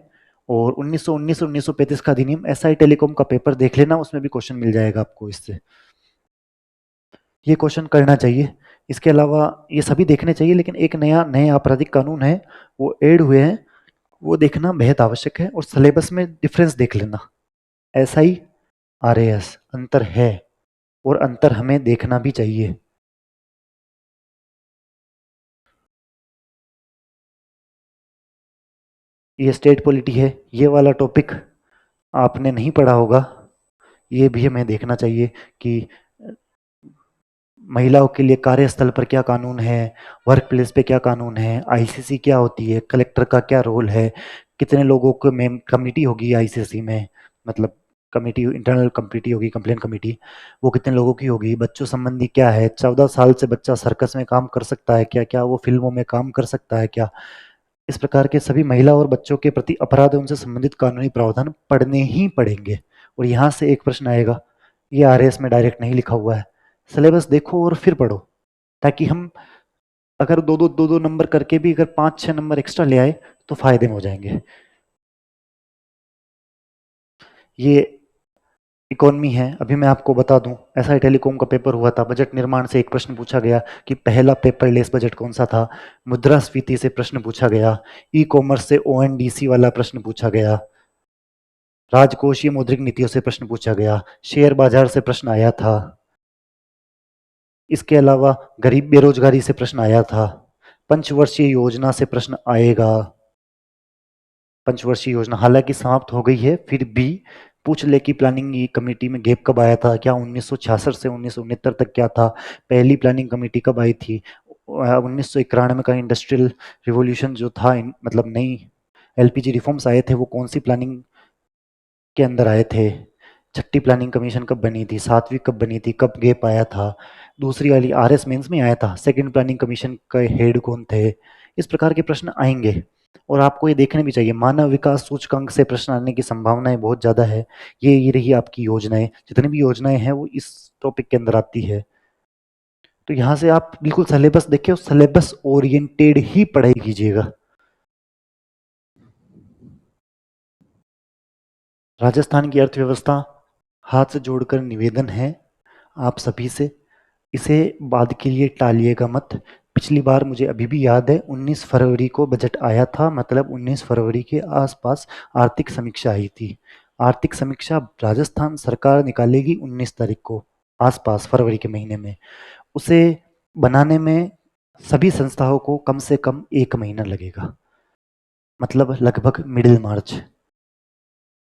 और 1919 और 1935 का अधिनियम, एसआई टेलीकॉम का पेपर देख लेना, उसमें भी क्वेश्चन मिल जाएगा आपको इससे। ये क्वेश्चन करना चाहिए। इसके अलावा ये सभी देखने चाहिए, लेकिन एक नए आपराधिक कानून है, वो ऐड हुए हैं, वो देखना बेहद आवश्यक है, और सिलेबस में डिफरेंस देख लेना। एसआई आरएएस अंतर है, और अंतर हमें देखना भी चाहिए। ये स्टेट पॉलिटी है, ये वाला टॉपिक आपने नहीं पढ़ा होगा, ये भी हमें देखना चाहिए कि महिलाओं के लिए कार्यस्थल पर क्या कानून है, वर्क प्लेस पे क्या कानून है, आईसीसी क्या होती है, कलेक्टर का क्या रोल है, कितने लोगों को में कमेटी होगी आईसीसी में, मतलब कमेटी, इंटरनल कमेटी होगी, कंप्लेन कमेटी, वो कितने लोगों की होगी, बच्चों संबंधी क्या है, 14 साल से बच्चा सर्कस में काम कर सकता है क्या, क्या वो फिल्मों में काम कर सकता है क्या। इस प्रकार के सभी महिला और बच्चों के प्रति अपराध उनसे संबंधित कानूनी प्रावधान पढ़ने ही पड़ेंगे। और यहाँ से एक प्रश्न आएगा, ये आरएएस में डायरेक्ट नहीं लिखा हुआ है, सिलेबस देखो और फिर पढ़ो, ताकि हम अगर दो दो नंबर करके भी अगर 5-6 नंबर एक्स्ट्रा ले आए तो फायदे में हो जाएंगे। ये इकोनॉमी है। अभी मैं आपको बता दूं, एसआई टेलीकॉम का पेपर हुआ था, बजट निर्माण से एक प्रश्न पूछा गया कि पहला पेपरलेस बजट कौन सा था, मुद्रास्फीति से प्रश्न पूछा गया, ई कॉमर्स से ओएनडीसी वाला प्रश्न पूछा गया, राजकोषीय मौद्रिक नीतियों से प्रश्न पूछा गया, शेयर बाजार से प्रश्न आया था, इसके अलावा गरीब बेरोजगारी से प्रश्न आया था, पंचवर्षीय योजना से प्रश्न आएगा। पंचवर्षीय योजना हालांकि समाप्त हो गई है, फिर भी पूछ ले कि प्लानिंग कमेटी में गैप कब आया था, क्या 1966 से 1969 तक क्या था, पहली प्लानिंग कमेटी कब आई थी, 1991 का इंडस्ट्रियल रिवॉल्यूशन जो था, मतलब नई एलपीजी रिफॉर्म्स आए थे, वो कौन सी प्लानिंग के अंदर आए थे? छठी प्लानिंग कमीशन कब बनी थी? सातवीं कब बनी थी? कब गैप आया था? दूसरी वाली आरएस मेंस में आया था। सेकंड प्लानिंग कमीशन का हेड कौन थे? इस प्रकार के प्रश्न आएंगे और आपको ये देखने भी चाहिए। मानव विकास सूचकांक से प्रश्न आने की संभावनाएं बहुत ज़्यादा है। ये रही आपकी योजनाएं, जितनी भी योजनाएं हैं वो इस टॉपिक के अंदर आती है। तो यहाँ से आप बिल्कुल सिलेबस देखिए और सिलेबस ओरिएंटेड ही पढ़ाई कीजिएगा। राजस्थान की अर्थव्यवस्था, हाथ से जोड़कर निवेदन है आप सभी से, इसे बाद के लिए टालिएगा मत। पिछली बार मुझे अभी भी याद है, 19 फरवरी को बजट आया था, मतलब 19 फरवरी के आसपास आर्थिक समीक्षा आई थी। आर्थिक समीक्षा राजस्थान सरकार निकालेगी 19 तारीख को आसपास, फरवरी के महीने में। उसे बनाने में सभी संस्थाओं को कम से कम 1 महीना लगेगा, मतलब लगभग मिडिल मार्च।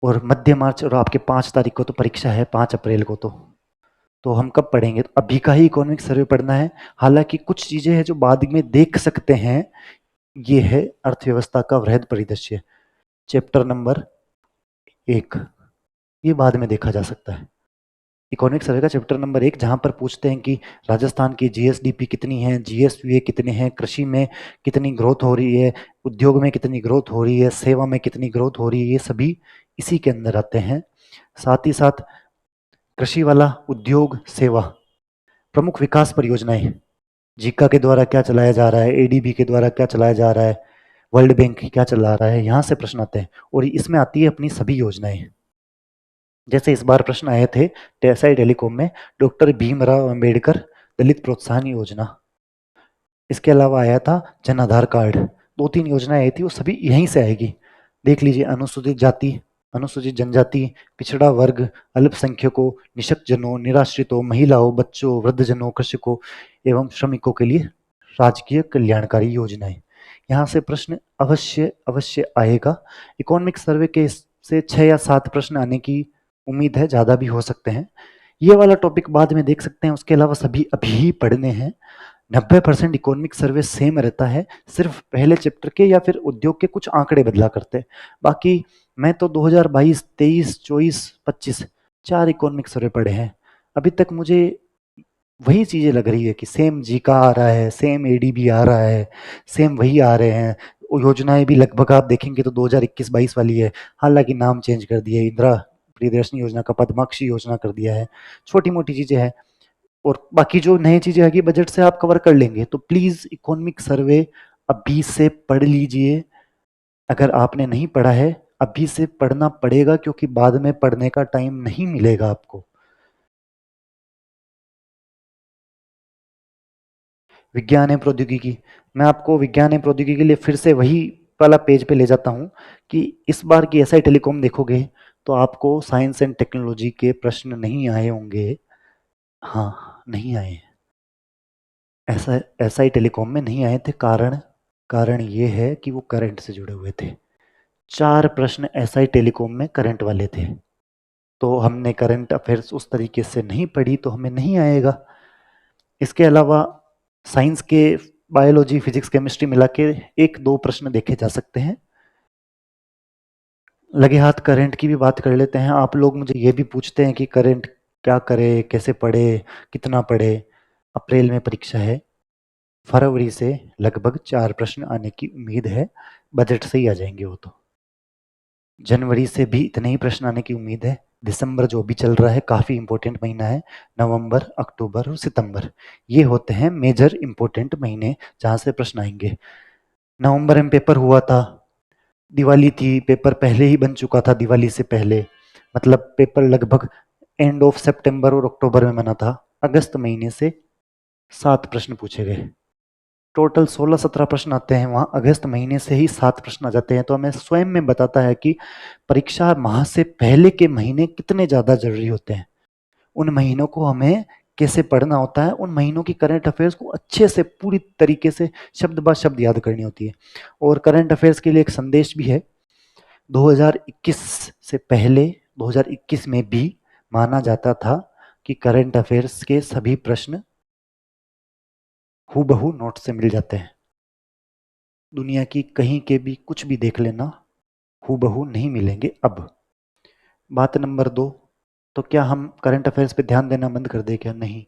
और मध्य मार्च, और आपके 5 तारीख को तो परीक्षा है, 5 अप्रैल को। तो हम कब पढ़ेंगे? तो अभी का ही इकोनॉमिक सर्वे पढ़ना है। हालांकि कुछ चीजें हैं जो बाद में देख सकते हैं। ये है अर्थव्यवस्था का वृहद परिदृश्य, चैप्टर नंबर 1। ये बाद में देखा जा सकता है। इकोनॉमिक सर्वे का चैप्टर नंबर 1, जहां पर पूछते हैं कि राजस्थान की जीएसडीपी कितनी है, जीएसवीए कितने हैं, कृषि में कितनी ग्रोथ हो रही है, उद्योग में कितनी ग्रोथ हो रही है, सेवा में कितनी ग्रोथ हो रही है, ये सभी इसी के अंदर आते हैं। साथ ही साथ कृषि वाला, उद्योग, सेवा, प्रमुख विकास परियोजनाएं, जीका के द्वारा क्या चलाया जा रहा है, एडीबी के द्वारा क्या चलाया जा रहा है, वर्ल्ड बैंक क्या चला रहा है, यहाँ से प्रश्न आते हैं। और इसमें आती है अपनी सभी योजनाएं। जैसे इस बार प्रश्न आए थे टेसाई टेलीकॉम में, डॉक्टर भीमराव अंबेडकर दलित प्रोत्साहन योजना। इसके अलावा आया था जन आधार कार्ड। 2-3 योजनाएं आई थी, वो सभी यहीं से आएगी। देख लीजिए, अनुसूचित जाति, अनुसूचित जनजाति, पिछड़ा वर्ग, अल्पसंख्यकों, निशक्तजनों, निराश्रितों, महिलाओं, बच्चों, वृद्धजनों, कृषकों एवं श्रमिकों के लिए राजकीय कल्याणकारी योजनाएं। यहाँ से प्रश्न अवश्य अवश्य आएगा। इकोनॉमिक सर्वे के से 6 या 7 प्रश्न आने की उम्मीद है, ज़्यादा भी हो सकते हैं। ये वाला टॉपिक बाद में देख सकते हैं, उसके अलावा सभी अभी ही पढ़ने हैं। 90% इकोनॉमिक सर्वे सेम रहता है, सिर्फ पहले चैप्टर के या फिर उद्योग के कुछ आंकड़े बदला करते हैं। बाकी मैं तो 2022, 23, 24, 25 4 इकोनॉमिक सर्वे पढ़े हैं। अभी तक मुझे वही चीजें लग रही है कि सेम जीका आ रहा है, सेम एडीबी आ रहा है, सेम वही आ रहे हैं। योजनाएं भी लगभग आप देखेंगे तो 2021-22 वाली है। हालांकि नाम चेंज कर दिया है, इंदिरा प्रियदर्शनी योजना का पद्माक्षी योजना कर दिया है। छोटी मोटी चीजें हैं, और बाकी जो नई चीजें आएगी बजट से आप कवर कर लेंगे। तो प्लीज इकोनॉमिक सर्वे अभी से पढ़ लीजिए। अगर आपने नहीं पढ़ा है, अभी से पढ़ना पड़ेगा, क्योंकि बाद में पढ़ने का टाइम नहीं मिलेगा आपको। विज्ञान एवं प्रौद्योगिकी, मैं आपको विज्ञान एवं प्रौद्योगिकी के लिए फिर से वही वाला पेज पे ले जाता हूँ कि इस बार की एसआई टेलीकॉम देखोगे तो आपको साइंस एंड टेक्नोलॉजी के प्रश्न नहीं आए होंगे। हाँ, नहीं आए। ऐसा एसआई टेलीकॉम में नहीं आए थे। कारण कारण ये है कि वो करंट से जुड़े हुए थे। 4 प्रश्न एसआई टेलीकॉम में करंट वाले थे। तो हमने करंट अफेयर्स उस तरीके से नहीं पढ़ी, तो हमें नहीं आएगा। इसके अलावा साइंस के बायोलॉजी, फिजिक्स, केमिस्ट्री मिला के 1-2 प्रश्न देखे जा सकते हैं। लगे हाथ करंट की भी बात कर लेते हैं। आप लोग मुझे ये भी पूछते हैं कि करंट क्या करे, कैसे पढ़े, कितना पढ़े। अप्रैल में परीक्षा है, फरवरी से लगभग 4 प्रश्न आने की उम्मीद है, बजट से ही आ जाएंगे वो तो। जनवरी से भी इतने ही प्रश्न आने की उम्मीद है। दिसंबर जो भी चल रहा है काफ़ी इंपॉर्टेंट महीना है। नवंबर, अक्टूबर और सितंबर, ये होते हैं मेजर इंपॉर्टेंट महीने जहाँ से प्रश्न आएंगे। नवंबर में पेपर हुआ था, दिवाली थी, पेपर पहले ही बन चुका था दिवाली से पहले, मतलब पेपर लगभग एंड ऑफ सितंबर और अक्टूबर में बना था। अगस्त महीने से 7 प्रश्न पूछे गए। टोटल 16-17 प्रश्न आते हैं वहाँ, अगस्त महीने से ही 7 प्रश्न आ जाते हैं। तो हमें स्वयं में बताता है कि परीक्षा माह से पहले के महीने कितने ज़्यादा जरूरी होते हैं। उन महीनों को हमें कैसे पढ़ना होता है, उन महीनों की करंट अफेयर्स को अच्छे से पूरी तरीके से शब्द ब शब्द याद करनी होती है। और करंट अफेयर्स के लिए एक संदेश भी है। 2021 से पहले 2021 में भी माना जाता था कि करंट अफेयर्स के सभी प्रश्न हूबहू नोट से मिल जाते हैं। दुनिया की कहीं के भी कुछ भी देख लेना, हूबहू नहीं मिलेंगे अब। बात नंबर 2, तो क्या हम करंट अफेयर्स पे ध्यान देना बंद कर दें क्या? नहीं।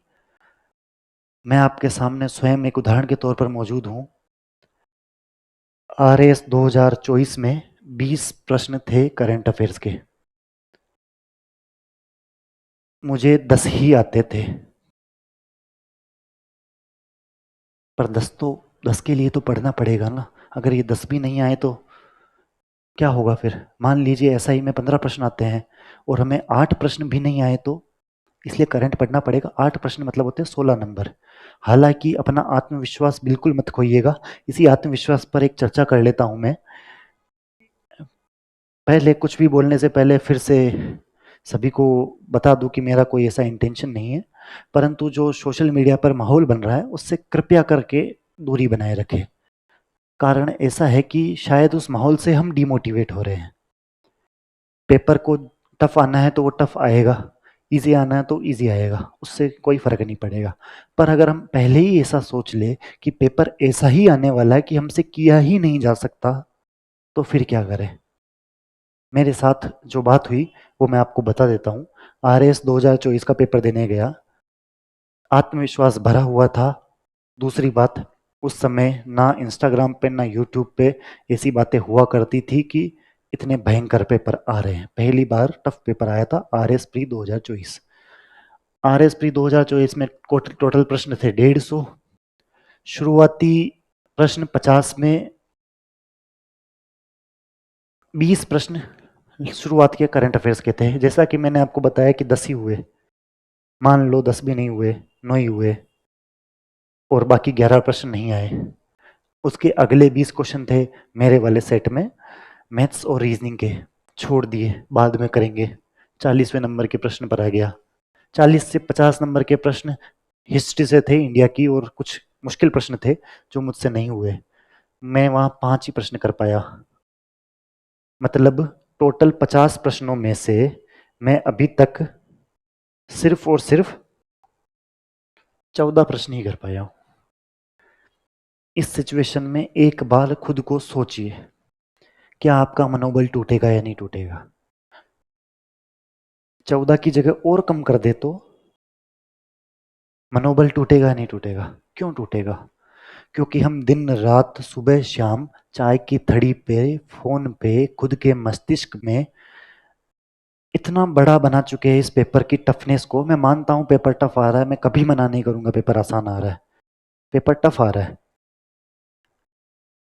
मैं आपके सामने स्वयं एक उदाहरण के तौर पर मौजूद हूँ। आरएएस 2024 में 20 प्रश्न थे करंट अफेयर्स के। मुझे 10 ही आते थे। पर 10 के लिए तो पढ़ना पड़ेगा ना। अगर ये 10 भी नहीं आए तो क्या होगा फिर? मान लीजिए एसआई में 15 प्रश्न आते हैं और हमें 8 प्रश्न भी नहीं आए तो? इसलिए करंट पढ़ना पड़ेगा। 8 प्रश्न मतलब होते हैं 16 नंबर। हालांकि अपना आत्मविश्वास बिल्कुल मत खोइएगा। इसी आत्मविश्वास पर एक चर्चा कर लेता हूं मैं। पहले कुछ भी बोलने से पहले फिर से सभी को बता दूं कि मेरा कोई ऐसा इंटेंशन नहीं है, परंतु जो सोशल मीडिया पर माहौल बन रहा है उससे कृपया करके दूरी बनाए रखें। कारण ऐसा है कि शायद उस माहौल से हम डिमोटिवेट हो रहे हैं। पेपर को टफ आना है तो वो टफ आएगा, इजी आना है तो इजी आएगा, उससे कोई फर्क नहीं पड़ेगा। पर अगर हम पहले ही ऐसा सोच ले कि पेपर ऐसा ही आने वाला है कि हमसे किया ही नहीं जा सकता, तो फिर क्या करें? मेरे साथ जो बात हुई वो मैं आपको बता देता हूँ। आरएएस 2024 का पेपर देने गया, आत्मविश्वास भरा हुआ था। दूसरी बात, उस समय ना इंस्टाग्राम पे ना यूट्यूब पे ऐसी बातें हुआ करती थी कि इतने भयंकर पेपर आ रहे हैं। पहली बार टफ पेपर आया था आरएस प्री 2024। आरएस प्री 2024 में टोटल प्रश्न थे 150। शुरुआती प्रश्न 50 में 20 प्रश्न शुरुआत के करंट अफेयर्स के थे। जैसा कि मैंने आपको बताया कि 10 ही हुए। मान लो 10 भी नहीं हुए, 9 ही हुए और बाकी 11 प्रश्न नहीं आए। उसके अगले 20 क्वेश्चन थे मेरे वाले सेट में मैथ्स और रीजनिंग के, छोड़ दिए, बाद में करेंगे। 40वें नंबर के प्रश्न पर आ गया। 40 से 50 नंबर के प्रश्न हिस्ट्री से थे इंडिया की, और कुछ मुश्किल प्रश्न थे जो मुझसे नहीं हुए। मैं वहां 5 ही प्रश्न कर पाया। मतलब टोटल 50 प्रश्नों में से मैं अभी तक सिर्फ और सिर्फ 14 प्रश्न ही कर पाया हूं। इस सिचुएशन में एक बार खुद को सोचिए, क्या आपका मनोबल टूटेगा या नहीं टूटेगा? 14 की जगह और कम कर दे तो मनोबल टूटेगा या नहीं टूटेगा? क्यों टूटेगा? क्योंकि हम दिन रात सुबह शाम चाय की थड़ी पे, फोन पे, खुद के मस्तिष्क में इतना बड़ा बना चुके हैं इस पेपर की टफनेस को। मैं मानता हूं पेपर टफ आ रहा है, मैं कभी मना नहीं करूंगा पेपर आसान आ रहा है। पेपर टफ आ रहा है,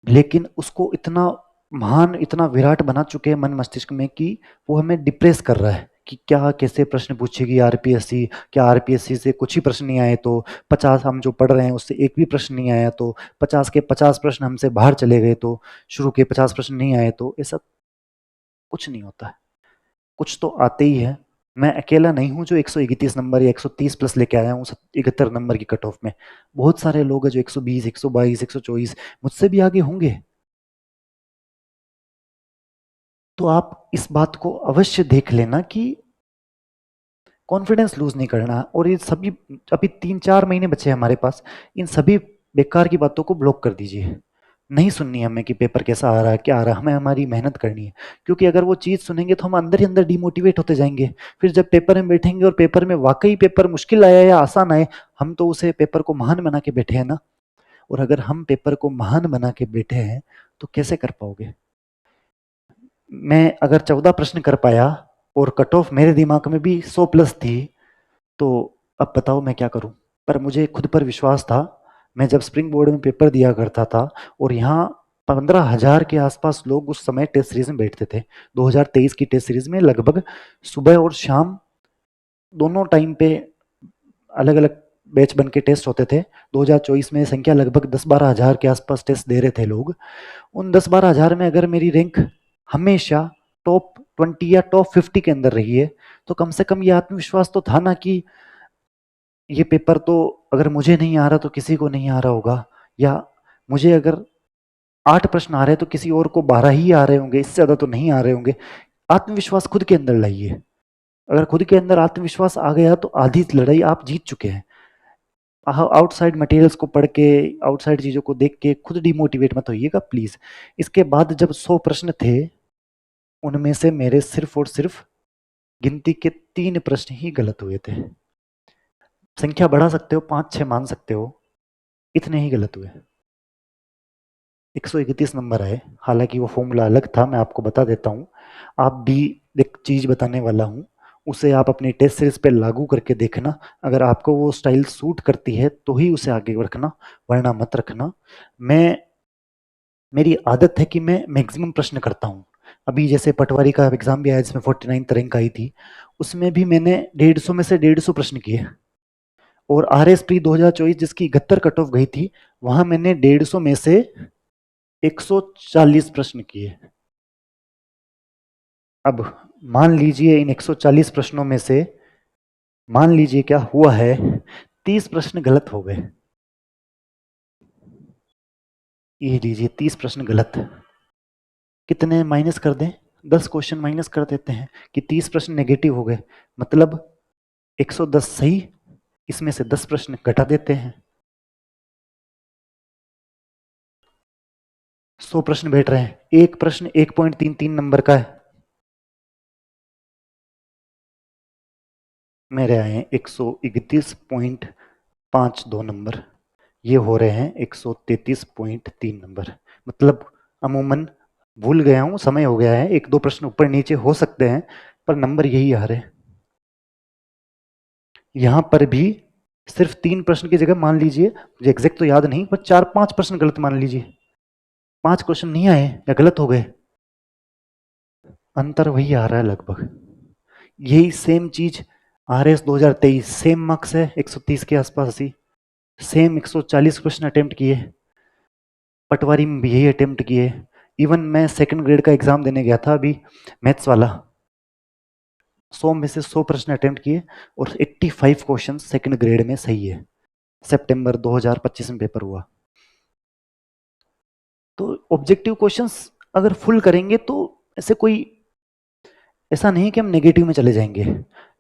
लेकिन उसको इतना महान, इतना विराट बना चुके हैं मन मस्तिष्क में कि वो हमें डिप्रेस कर रहा है कि क्या कैसे प्रश्न पूछेगी आरपीएससी, क्या आरपीएससी से कुछ ही प्रश्न नहीं आए तो, 50 हम जो पढ़ रहे हैं उससे एक भी प्रश्न नहीं आया तो, 50 के 50 प्रश्न हमसे बाहर चले गए तो, शुरू के 50 प्रश्न नहीं आए तो। ऐसा कुछ नहीं होता है, कुछ तो आते ही है। मैं अकेला नहीं हूं जो 131 नंबर या 130 प्लस लेके आया हूँ 71 नंबर की कट ऑफ में। बहुत सारे लोग हैं जो 120, 122, 124 मुझसे भी आगे होंगे। तो आप इस बात को अवश्य देख लेना कि कॉन्फिडेंस लूज नहीं करना। और ये सभी, अभी 3-4 महीने बचे हैं हमारे पास, इन सभी बेकार की बातों को ब्लॉक कर दीजिए। नहीं सुननी है हमें कि पेपर कैसा आ रहा है, क्या आ रहा है। हमें हमारी मेहनत करनी है, क्योंकि अगर वो चीज़ सुनेंगे तो हम अंदर ही अंदर डिमोटिवेट होते जाएंगे। फिर जब पेपर में बैठेंगे और पेपर में वाकई पेपर मुश्किल आया या आसान आए, हम तो उसे पेपर को महान बना के बैठे हैं ना। और अगर हम पेपर को महान बना के बैठे हैं तो कैसे कर पाओगे? मैं अगर 14 प्रश्न कर पाया और कट ऑफ मेरे दिमाग में भी 100 प्लस थी, तो अब बताओ मैं क्या करूं? पर मुझे खुद पर विश्वास था। मैं जब स्प्रिंग बोर्ड में पेपर दिया करता था और यहाँ 15,000 के आसपास लोग उस समय टेस्ट सीरीज में बैठते थे। 2023 की टेस्ट सीरीज में लगभग सुबह और शाम दोनों टाइम पे अलग अलग बैच बन के टेस्ट होते थे। 2024 में संख्या लगभग 10-12 हज़ार के आसपास टेस्ट दे रहे थे लोग। उन 10-12 हज़ार में अगर मेरी रैंक हमेशा टॉप 20 या टॉप 50 के अंदर रही है, तो कम से कम ये आत्मविश्वास तो था ना कि ये पेपर तो अगर मुझे नहीं आ रहा तो किसी को नहीं आ रहा होगा, या मुझे अगर 8 प्रश्न आ रहे हैं तो किसी और को 12 ही आ रहे होंगे, इससे ज़्यादा तो नहीं आ रहे होंगे। आत्मविश्वास खुद के अंदर लाइए। अगर खुद के अंदर आत्मविश्वास आ गया तो आधी लड़ाई आप जीत चुके हैं। आउटसाइड मटेरियल्स को पढ़ के, आउटसाइड चीज़ों को देख के खुद डिमोटिवेट मत होइएगा प्लीज़। इसके बाद जब 100 प्रश्न थे, उनमें से मेरे सिर्फ और सिर्फ गिनती के 3 प्रश्न ही गलत हुए थे। संख्या बढ़ा सकते हो, 5-6 मान सकते हो, इतने ही गलत हुए। 131 नंबर आए, हालांकि वो फॉर्मूला अलग था, मैं आपको बता देता हूँ। आप भी एक चीज़ बताने वाला हूँ, उसे आप अपनी टेस्ट सीरीज पे लागू करके देखना। अगर आपको वो स्टाइल सूट करती है तो ही उसे आगे रखना, वरना मत रखना। मेरी आदत है कि मैं मैक्सिमम प्रश्न करता हूँ। अभी जैसे पटवारी का एग्जाम भी आया जिसमें 49 रैंक आई थी, उसमें भी मैंने 150 में से 150 प्रश्न किए। और आर एस प्री 2024 जिसकी 71 कट ऑफ गई थी, वहां मैंने 150 में से 140 प्रश्न किए। अब मान लीजिए इन 140 प्रश्नों में से, मान लीजिए क्या हुआ है, 30 प्रश्न गलत हो गए। ये लीजिए 30 प्रश्न गलत। कितने माइनस कर दें? 10 क्वेश्चन माइनस कर देते हैं कि 30 प्रश्न नेगेटिव हो गए, मतलब 110 सही, इसमें से 10 प्रश्न घटा देते हैं। 100 प्रश्न बैठ रहे हैं, एक प्रश्न 1.33 नंबर का है, मेरे आए हैं 131.52 नंबर, ये हो रहे हैं 133.3 नंबर। मतलब अमूमन भूल गया हूं, समय हो गया है, 1-2 प्रश्न ऊपर नीचे हो सकते हैं, पर नंबर यही आ रहे हैं। यहां पर भी सिर्फ 3 प्रश्न की जगह मान लीजिए, मुझे एग्जैक्ट तो याद नहीं, पर 4-5 प्रश्न गलत मान लीजिए, 5 क्वेश्चन नहीं आए या गलत हो गए, अंतर वही आ रहा है लगभग। यही सेम चीज आर एस 2023, सेम मार्क्स है 130 के आसपास ही, सेम 140 क्वेश्चन अटेम्प्ट किए, पटवारी में भी यही अटेम्प्ट किए। इवन मैं सेकंड ग्रेड का एग्जाम देने गया था अभी, मैथ्स वाला, 100 में से 100 प्रश्न अटेम्प्ट किए और 85 क्वेश्चन सेकंड ग्रेड में सही है। सितंबर 2025 में पेपर हुआ। तो ऑब्जेक्टिव क्वेश्चंस अगर फुल करेंगे तो ऐसे कोई, ऐसा नहीं कि हम नेगेटिव में चले जाएंगे।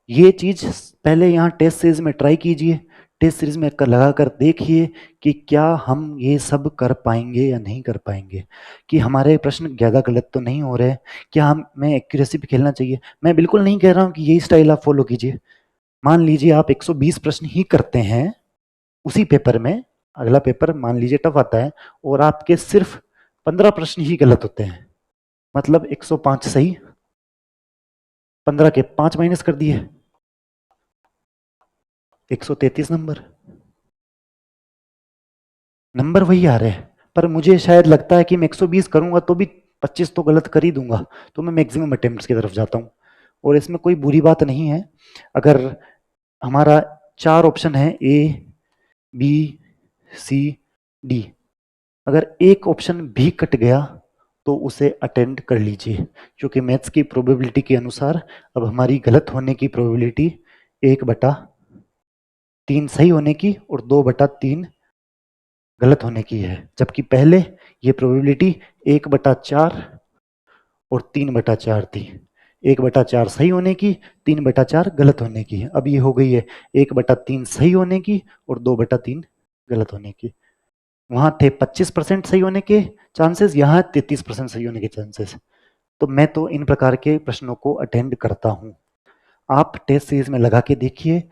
ये चीज पहले यहाँ टेस्ट सीरीज में ट्राई कीजिए, टेस्ट सीरीज में लगा कर देखिए कि क्या हम ये सब कर पाएंगे या नहीं कर पाएंगे, कि हमारे प्रश्न ज़्यादा गलत तो नहीं हो रहे, क्या हमें एक्यूरेसी पे खेलना चाहिए। मैं बिल्कुल नहीं कह रहा हूँ कि यही स्टाइल आप फॉलो कीजिए। मान लीजिए आप 120 प्रश्न ही करते हैं उसी पेपर में, अगला पेपर मान लीजिए टफ आता है और आपके सिर्फ 15 प्रश्न ही गलत होते हैं, मतलब 105 सही, 15 के 5 माइनस कर दिए, 133 नंबर, नंबर वही आ रहे हैं। पर मुझे शायद लगता है कि मैं 120 करूंगा तो भी 25 तो गलत कर ही दूंगा, तो मैं मैक्सिमम अटेम्प्ट्स की तरफ जाता हूँ। और इसमें कोई बुरी बात नहीं है। अगर हमारा 4 ऑप्शन है, ए बी सी डी, अगर एक ऑप्शन भी कट गया तो उसे अटेंड कर लीजिए, क्योंकि मैथ्स की प्रोबेबिलिटी के अनुसार अब हमारी गलत होने की प्रोबेबिलिटी 1/3 सही होने की और 2/3 गलत होने की है, जबकि पहले ये प्रोबेबिलिटी 1/4 और 3/4 थी। 1/4 सही होने की, 3/4 गलत होने की। अब ये हो गई है 1/3 सही होने की और 2/3 गलत होने की। वहां थे 25% सही होने के चांसेस, यहाँ 33% सही होने के चांसेस। तो मैं तो इन प्रकार के प्रश्नों को अटेंड करता हूँ। आप टेस्ट सीरीज में लगा के देखिए,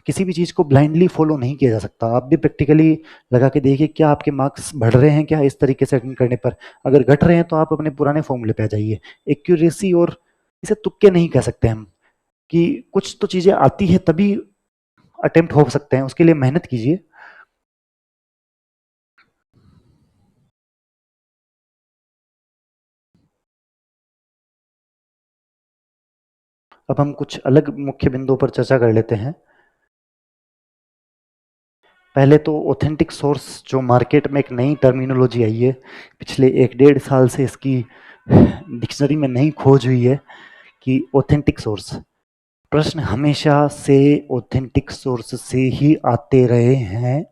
किसी भी चीज़ को ब्लाइंडली फॉलो नहीं किया जा सकता। आप भी प्रैक्टिकली लगा के देखिए क्या आपके मार्क्स बढ़ रहे हैं क्या इस तरीके से अटेंड करने पर। अगर घट रहे हैं तो आप अपने पुराने फॉर्मूले पे आ जाइए। एक्यूरेसी और इसे तुक्के नहीं कह सकते हम, कि कुछ तो चीज़ें आती है तभी अटेम्प्ट हो सकते हैं, उसके लिए मेहनत कीजिए। अब हम कुछ अलग मुख्य बिंदुओं पर चर्चा कर लेते हैं। पहले तो ऑथेंटिक सोर्स, जो मार्केट में एक नई टर्मिनोलॉजी आई है, पिछले 1-1.5 साल से इसकी डिक्शनरी में नई खोज हुई है कि ऑथेंटिक सोर्स। प्रश्न हमेशा से ऑथेंटिक सोर्स से ही आते रहे हैं,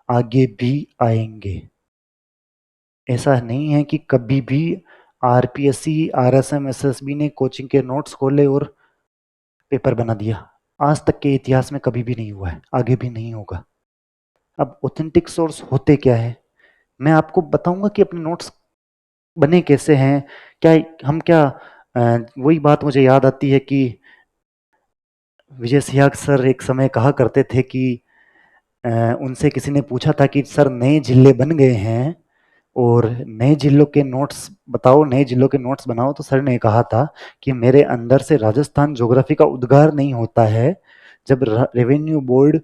आगे भी आएंगे। ऐसा नहीं है कि कभी भी आरपीएससी, आरएसएम, एसएसबी ने कोचिंग के नोट्स खोले और पेपर बना दिया। आज तक के इतिहास में कभी भी नहीं हुआ है, आगे भी नहीं होगा। अब ऑथेंटिक सोर्स होते क्या है, मैं आपको बताऊंगा कि अपने नोट्स बने कैसे हैं। क्या हम क्या वही बात मुझे याद आती है कि विजय सियाग सर एक समय कहा करते थे कि अ, उनसे किसी ने पूछा था कि सर नए जिले बन गए हैं और नए जिलों के नोट्स बताओ, नए जिलों के नोट्स बनाओ, तो सर ने कहा था कि मेरे अंदर से राजस्थान ज्योग्राफी का उद्गार नहीं होता है। जब रेवेन्यू बोर्ड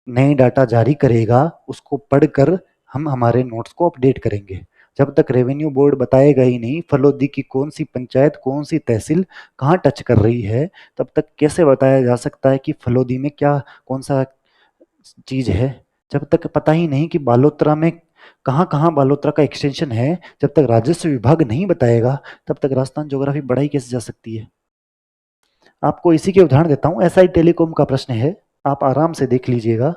नए डाटा जारी करेगा उसको पढ़कर हम हमारे नोट्स को अपडेट करेंगे। जब तक रेवेन्यू बोर्ड बताएगा ही नहीं फलोदी की कौन सी पंचायत कौन सी तहसील कहाँ टच कर रही है, तब तक कैसे बताया जा सकता है कि फलोदी में क्या कौन सा चीज है। जब तक पता ही नहीं कि बालोतरा में कहाँ कहाँ बालोतरा का एक्सटेंशन है, जब तक राजस्व विभाग नहीं बताएगा तब तक राजस्थान ज्योग्राफी बढ़ाई कैसे जा सकती है। आपको इसी के उदाहरण देता हूँ, एसआई टेलीकॉम का प्रश्न है, आप आराम से देख लीजिएगा।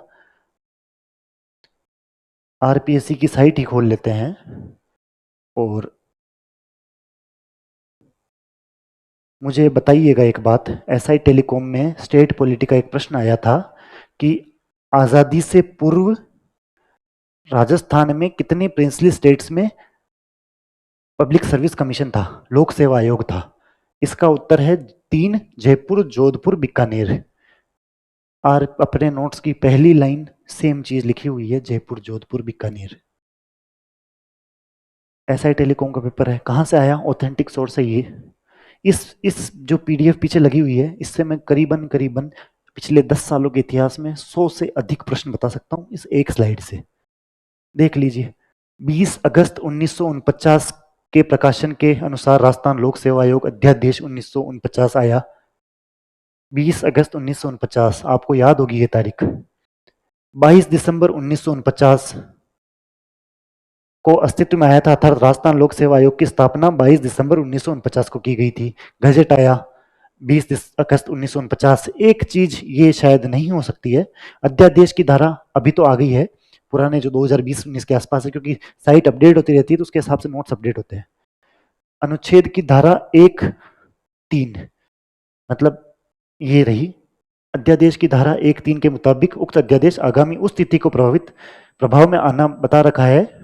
आरपीएससी की साइट ही खोल लेते हैं और मुझे बताइएगा एक बात, एसआई टेलीकॉम में स्टेट पॉलिटी का एक प्रश्न आया था कि आजादी से पूर्व राजस्थान में कितने प्रिंसली स्टेट्स में पब्लिक सर्विस कमीशन था, लोक सेवा आयोग था। इसका उत्तर है 3, जयपुर जोधपुर बीकानेर। और अपने नोट्स की पहली लाइन सेम चीज लिखी हुई है, जयपुर जोधपुर बीकानेर। एसआई टेलीकॉम का पेपर है, कहाँ से आया, ऑथेंटिक सोर्स है ये। इस जो पीडीएफ पीछे लगी हुई है इससे मैं करीबन करीबन पिछले 10 सालों के इतिहास में 100 से अधिक प्रश्न बता सकता हूँ इस एक स्लाइड से। देख लीजिए, 20 अगस्त 1949 के प्रकाशन के अनुसार राजस्थान लोक सेवा आयोग अध्यादेश 1949 आया। 20 अगस्त 1949, आपको याद होगी ये तारीख। 22 दिसंबर 1949 को अस्तित्व में आया था, अर्थात राजस्थान लोक सेवा आयोग की स्थापना 22 दिसंबर 1949 को की गई थी। गजट आया 20 अगस्त 1949। एक चीज ये शायद नहीं हो सकती है, अध्यादेश की धारा अभी तो आ गई है, पुराने जो 2020-19 के आसपास है, क्योंकि साइट अपडेट होती रहती है तो उसके हिसाब से नोट्स अपडेट होते हैं। अनुच्छेद की धारा 1(3), मतलब ये रही, अध्यादेश की धारा 1(3) के मुताबिक उक्त अध्यादेश आगामी उस तिथि को प्रभाव में आना बता रखा है।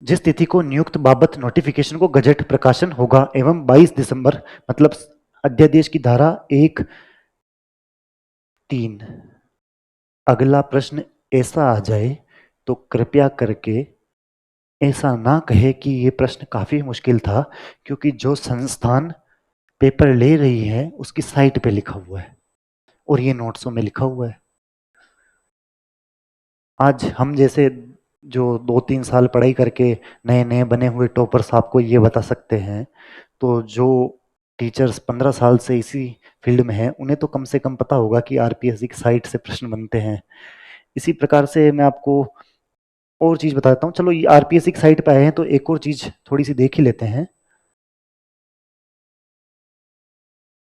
जिस तिथि को नियुक्त बाबत नोटिफिकेशन को गजट प्रकाशन होगा एवं 22 दिसंबर, मतलब अध्यादेश की धारा 1(3). अगला प्रश्न ऐसा आ जाए तो कृपया करके ऐसा ना कहे कि ये प्रश्न काफी मुश्किल था, क्योंकि जो संस्थान पेपर ले रही है उसकी साइट पे लिखा हुआ है और ये नोट्सों में लिखा हुआ है। आज हम जैसे जो 2-3 साल पढ़ाई करके नए नए बने हुए टॉपर्स आपको ये बता सकते हैं, तो जो टीचर्स 15 साल से इसी फील्ड में हैं उन्हें तो कम से कम पता होगा कि आरपीएससी की साइट से प्रश्न बनते हैं। इसी प्रकार से मैं आपको और चीज बताता हूँ, चलो ये आरपीएससी की साइट पे आए हैं तो एक और चीज थोड़ी सी देख ही लेते हैं।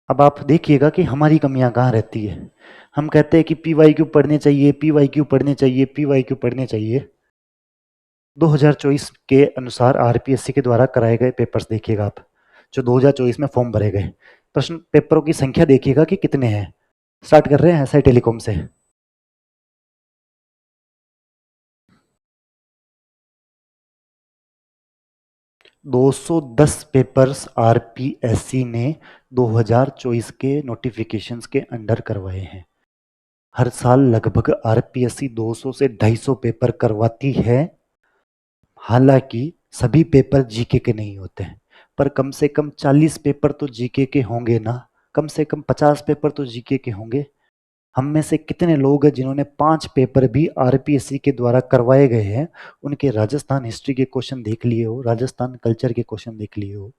अब आप देखिएगा कि हमारी कमियां कहाँ रहती है। हम कहते हैं कि पीवाई क्यू पढ़ने चाहिए, पीवाई क्यू पढ़ने चाहिए, पीवाई क्यू पढ़ने चाहिए। 2024 के अनुसार आरपीएससी के द्वारा कराए गए पेपर्स देखिएगा आप, जो 2024 में फॉर्म भरे गए, प्रश्न पेपरों की संख्या देखिएगा कि कितने हैं। स्टार्ट कर रहे हैं एसआई टेलीकॉम से। 210 पेपर्स आरपीएससी ने 2024 के नोटिफिकेशंस के अंडर करवाए हैं। हर साल लगभग आरपीएससी 200 से 250 पेपर करवाती है। हालांकि सभी पेपर जीके के नहीं होते हैं, पर कम से कम 40 पेपर तो जीके के होंगे ना, कम से कम 50 पेपर तो जीके के होंगे। हम में से कितने लोग हैं जिन्होंने 5 पेपर भी आरपीएससी के द्वारा करवाए गए हैं, उनके राजस्थान हिस्ट्री के क्वेश्चन देख लिए हो, राजस्थान कल्चर के क्वेश्चन देख लिए हो।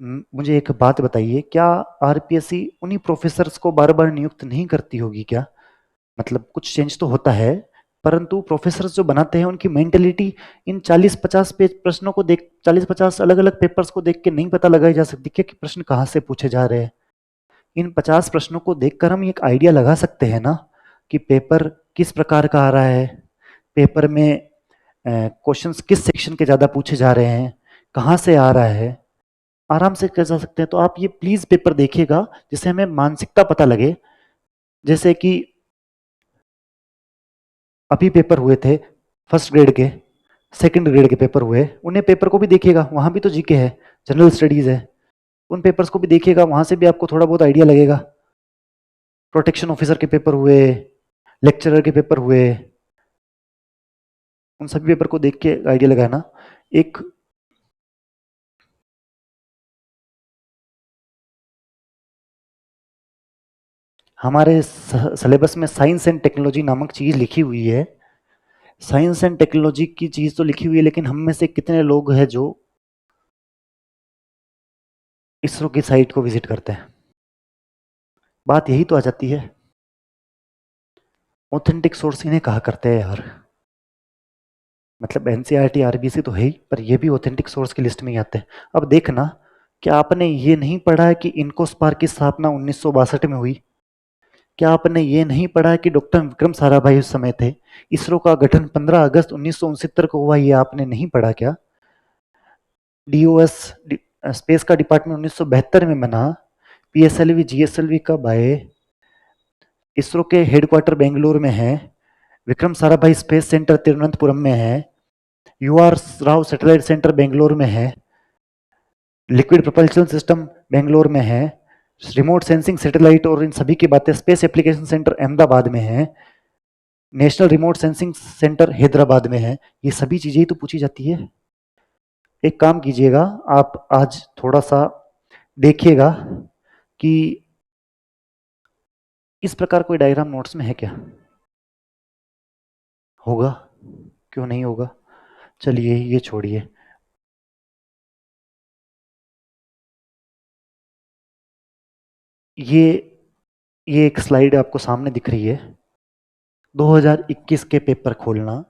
मुझे एक बात बताइए, क्या आरपीएससी उन्हीं प्रोफेसर्स को बार बार नियुक्त नहीं करती होगी क्या? मतलब कुछ चेंज तो होता है, परंतु प्रोफेसर्स जो बनाते हैं उनकी मेंटेलिटी इन 40-50 पेज प्रश्नों को देख, 40-50 अलग अलग पेपर्स को देख के नहीं पता लगाई जा सकती क्या कि प्रश्न कहाँ से पूछे जा रहे हैं। इन 50 प्रश्नों को देखकर हम एक आइडिया लगा सकते हैं ना कि पेपर किस प्रकार का आ रहा है, पेपर में क्वेश्चंस किस सेक्शन के ज़्यादा पूछे जा रहे हैं, कहाँ से आ रहा है। आराम से कर जा सकते हैं। तो आप ये प्लीज पेपर देखिएगा जिससे हमें मानसिकता पता लगे। जैसे कि अभी पेपर हुए थे फर्स्ट ग्रेड के, सेकंड ग्रेड के पेपर हुए, उन्हें पेपर को भी देखिएगा, वहां भी तो जीके है, जनरल स्टडीज है, उन पेपर्स को भी देखिएगा, वहां से भी आपको थोड़ा बहुत आइडिया लगेगा। प्रोटेक्शन ऑफिसर के पेपर हुए, लेक्चरर के पेपर हुए, उन सभी पेपर को देख के आइडिया लगाना। एक हमारे सिलेबस में साइंस एंड टेक्नोलॉजी नामक चीज लिखी हुई है। साइंस एंड टेक्नोलॉजी की चीज तो लिखी हुई है, लेकिन हम में से कितने लोग हैं जो इसरो की साइट को विजिट करते हैं? बात यही तो आ जाती है। ऑथेंटिक सोर्स इन्हें कहा करते हैं यार। मतलब एनसीईआरटी आरबीसी तो है ही, पर ये भी ऑथेंटिक सोर्स की लिस्ट में ही आते हैं। अब देखना, क्या आपने ये नहीं पढ़ा है कि इनकोस्पार्क की स्थापना 1962 में हुई? क्या आपने ये नहीं पढ़ा है कि डॉक्टर विक्रम साराभाई उस समय थे? इसरो का गठन 15 अगस्त 1969 को हुआ, ये आपने नहीं पढ़ा क्या? डीओएस स्पेस का डिपार्टमेंट 1972 में बना। पीएसएलवी जीएसएलवी कब आए? इसरो के हेडक्वार्टर बेंगलुरु में है। विक्रम साराभाई स्पेस सेंटर तिरुवनंतपुरम में है। U R Rao satellite centre Bangalore में है। लिक्विड प्रोपल्शन सिस्टम बेंगलोर में है। रिमोट सेंसिंग सैटेलाइट और इन सभी की बातें स्पेस एप्लीकेशन सेंटर अहमदाबाद में है। National remote sensing centre Hyderabad में है। ये सभी चीजें ही तो पूछी जाती है। एक काम कीजिएगा, आप आज थोड़ा सा देखिएगा कि इस प्रकार कोई डायग्राम नोट्स में है क्या? होगा, क्यों नहीं होगा? चलिए ये छोड़िए। ये ये एक स्लाइड आपको सामने दिख रही है। 2021 के पेपर खोलना,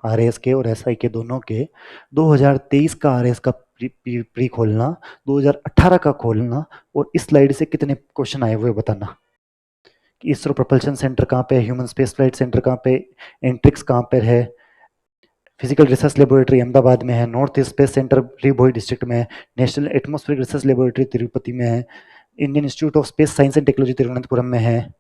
आरएएस के और एसआई के दोनों के। 2023 का आरएएस का प्री खोलना, 2018 का खोलना, और इस स्लाइड से कितने क्वेश्चन आए हुए बताना। कि इसरो प्रोपल्शन सेंटर कहाँ पे है, ह्यूमन स्पेस फ्लाइट सेंटर कहाँ पे, एंट्रिक्स कहाँ पर है, फिजिकल रिसर्च लेबोरेटरी अहमदाबाद में है, north east space centre Ribhoi district में है, national atmospheric research laboratory Tirupati में है, Indian institute of space science and technology Thiruvananthapuram में है।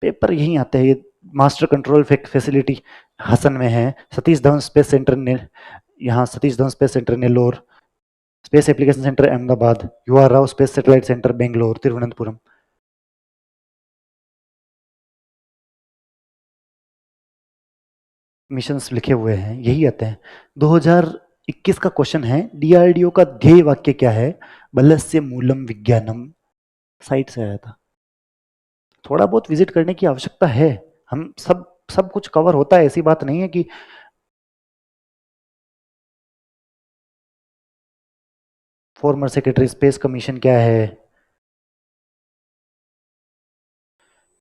पेपर यहीं आते हैं। ये मास्टर कंट्रोल फैसिलिटी हसन में है। सतीश धवन स्पेस सेंटर ने, यहाँ Satish Dhawan space centre Nellore, space application centre Ahmedabad, U R Rao space satellite centre Bangalore Thiruvananthapuram. Missions लिखे हुए हैं, यही आते हैं। 2021 का क्वेश्चन है, डीआरडीओ का ध्येय वाक्य क्या है? बलस्य मूलम विज्ञानम। साइट से आया था। थोड़ा बहुत विजिट करने की आवश्यकता है। हम सब सब कुछ कवर होता है, ऐसी बात नहीं है कि फॉर्मर सेक्रेटरी स्पेस कमीशन क्या है,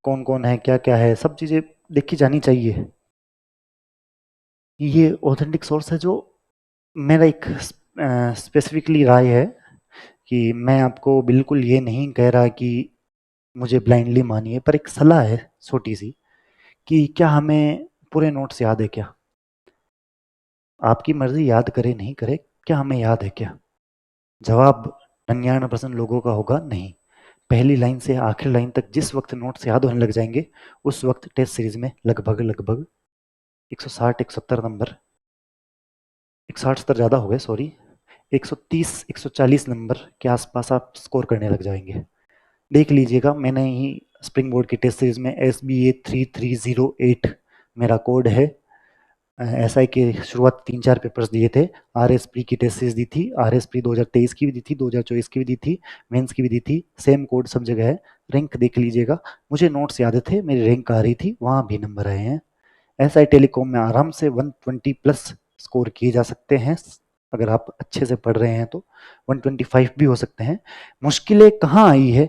कौन कौन है, क्या क्या है, सब चीजें देखी जानी चाहिए। ये ऑथेंटिक सोर्स है जो मेरा एक स्पेसिफिकली राय है कि मैं आपको बिल्कुल ये नहीं कह रहा कि मुझे ब्लाइंडली मानिए, पर एक सलाह है छोटी सी कि क्या हमें पूरे नोट्स याद है क्या? आपकी मर्जी, याद करे नहीं करे, क्या हमें याद है क्या? जवाब 99% लोगों का होगा नहीं। पहली लाइन से आखिरी लाइन तक जिस वक्त नोट्स याद होने लग जाएंगे, उस वक्त टेस्ट सीरीज में लगभग लगभग 160 170 नंबर, 160 70 ज़्यादा हो गए सॉरी, 130 140 नंबर के आसपास आप स्कोर करने लग जाएंगे। देख लीजिएगा, मैंने ही स्प्रिंग बोर्ड की टेस्ट सीरीज में SBA 3308 मेरा कोड है। SI के शुरुआत 3-4 पेपर्स दिए थे। RS प्री की टेस्ट सीरीज दी थी, RS प्री 2023 की भी दी थी, 2024 की भी दी थी, मेंस की भी दी थी। सेम कोड सब जगह है। रैंक देख लीजिएगा, मुझे नोट्स याद थे, मेरी रैंक आ रही थी, वहाँ भी नंबर आए हैं। SI टेलीकॉम में आराम से 120 प्लस स्कोर किए जा सकते हैं। अगर आप अच्छे से पढ़ रहे हैं तो 125 भी हो सकते हैं। मुश्किलें कहाँ आई है?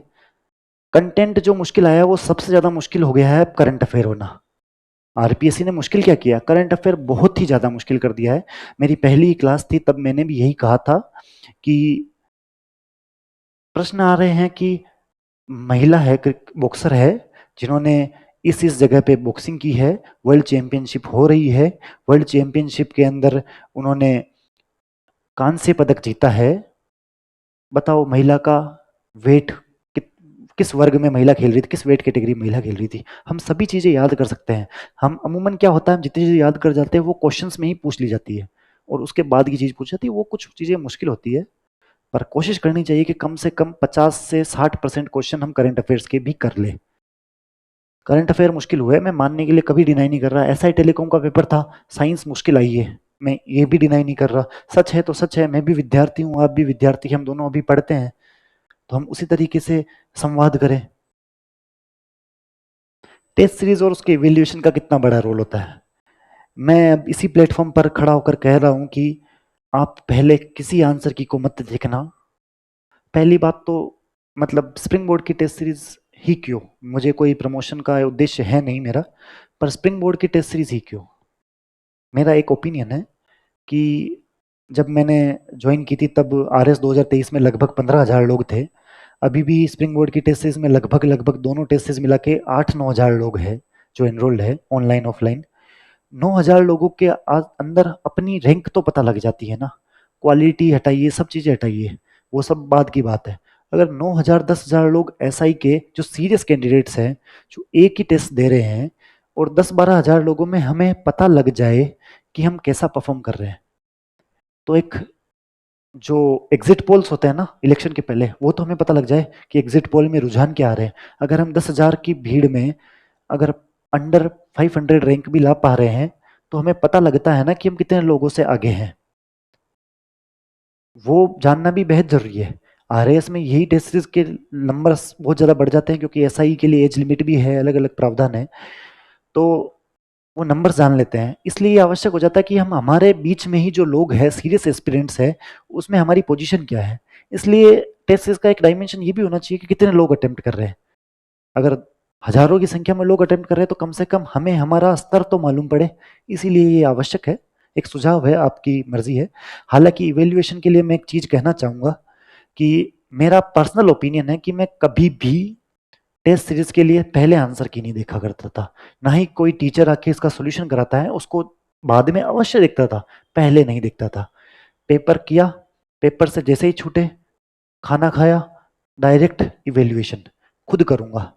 कंटेंट जो मुश्किल आया वो सबसे ज्यादा मुश्किल हो गया है करंट अफेयर होना। आरपीएससी ने मुश्किल क्या किया? करंट अफेयर बहुत ही ज्यादा मुश्किल कर दिया है। मेरी पहली क्लास थी तब मैंने भी यही कहा था कि प्रश्न आ रहे हैं कि महिला है, बॉक्सर है, जिन्होंने इस जगह पे बॉक्सिंग की है, वर्ल्ड चैंपियनशिप हो रही है, वर्ल्ड चैंपियनशिप के अंदर उन्होंने कांस्य पदक जीता है, बताओ महिला का वेट किस वर्ग में महिला खेल रही थी, किस वेट कैटेगरी में महिला खेल रही थी। हम सभी चीज़ें याद कर सकते हैं। हम अमूमन क्या होता है, हम जितनी चीज़ें याद कर जाते हैं वो क्वेश्चंस में ही पूछ ली जाती है और उसके बाद की चीज़ पूछ जाती है, वो कुछ चीज़ें मुश्किल होती है। पर कोशिश करनी चाहिए कि कम से कम 50 से 60% क्वेश्चन हम करंट अफेयर्स के भी कर ले। करंट अफेयर मुश्किल हुए, मैं मानने के लिए कभी डिनाई नहीं कर रहा। एसआई टेलीकॉम का पेपर था, साइंस मुश्किल आई है, मैं ये भी डिनाई नहीं कर रहा। सच है तो सच है, मैं भी विद्यार्थी हूँ, आप भी विद्यार्थी, हम दोनों अभी पढ़ते हैं, तो हम उसी तरीके से संवाद करें। टेस्ट सीरीज और उसके इवेल्युएशन का कितना बड़ा रोल होता है। मैं अब इसी प्लेटफॉर्म पर खड़ा होकर कह रहा हूँ कि आप पहले किसी आंसर की को मत देखना। पहली बात तो मतलब स्प्रिंग बोर्ड की टेस्ट सीरीज ही क्यों, मुझे कोई प्रमोशन का उद्देश्य है नहीं मेरा, पर स्प्रिंग बोर्ड की टेस्ट सीरीज ही क्यों। मेरा एक ओपिनियन है कि जब मैंने ज्वाइन की थी तब आर एस 2023 में लगभग 15,000 लोग थे। अभी भी स्प्रिंग बोर्ड की टेस्ट सीरीज में लगभग लगभग दोनों टेस्ट सीरीज मिला के 8-9 हज़ार लोग हैं जो एनरोल्ड है ऑनलाइन ऑफलाइन। 9,000 लोगों के अंदर अपनी रैंक तो पता लग जाती है ना। क्वालिटी हटाइए, सब चीज़ें हटाइए, वो सब बाद की बात है। अगर 9,000 10,000 लोग एसआई के जो सीरियस कैंडिडेट्स हैं, जो एक ही टेस्ट दे रहे हैं, और 10-12 हज़ार लोगों में हमें पता लग जाए कि हम कैसा परफॉर्म कर रहे हैं, तो एक जो एग्जिट पोल्स होते हैं ना इलेक्शन के पहले, वो तो हमें पता लग जाए कि एग्जिट पोल में रुझान क्या आ रहे हैं। अगर हम 10,000 की भीड़ में अगर अंडर 500 रैंक भी ला पा रहे हैं, तो हमें पता लगता है ना कि हम कितने लोगों से आगे हैं। वो जानना भी बेहद जरूरी है। आरएएस में यही टेस्ट सीरीज के नंबर्स बहुत ज़्यादा बढ़ जाते हैं, क्योंकि एसआई के लिए एज लिमिट भी है, अलग अलग प्रावधान है, तो वो नंबर्स जान लेते हैं। इसलिए ये आवश्यक हो जाता है कि हम हमारे बीच में ही जो लोग हैं सीरियस एस्पिरेंट्स है, उसमें हमारी पोजीशन क्या है। इसलिए टेस्ट सीरीज का एक डायमेंशन ये भी होना चाहिए कि कितने लोग अटेम्प्ट कर रहे हैं। अगर हजारों की संख्या में लोग अटेम्प्ट कर रहे हैं तो कम से कम हमें हमारा स्तर तो मालूम पड़े। इसीलिए ये आवश्यक है। एक सुझाव है, आपकी मर्जी है। हालांकि इवेल्युएशन के लिए मैं एक चीज कहना चाहूंगा कि मेरा पर्सनल ओपिनियन है कि मैं कभी भी टेस्ट सीरीज के लिए पहले आंसर की नहीं देखा करता था। ना ही कोई टीचर आके इसका सोल्यूशन कराता है उसको बाद में अवश्य देखता था, पहले नहीं देखता था। पेपर किया, पेपर से जैसे ही छूटे, खाना खाया, डायरेक्ट इवेल्युएशन खुद करूंगा।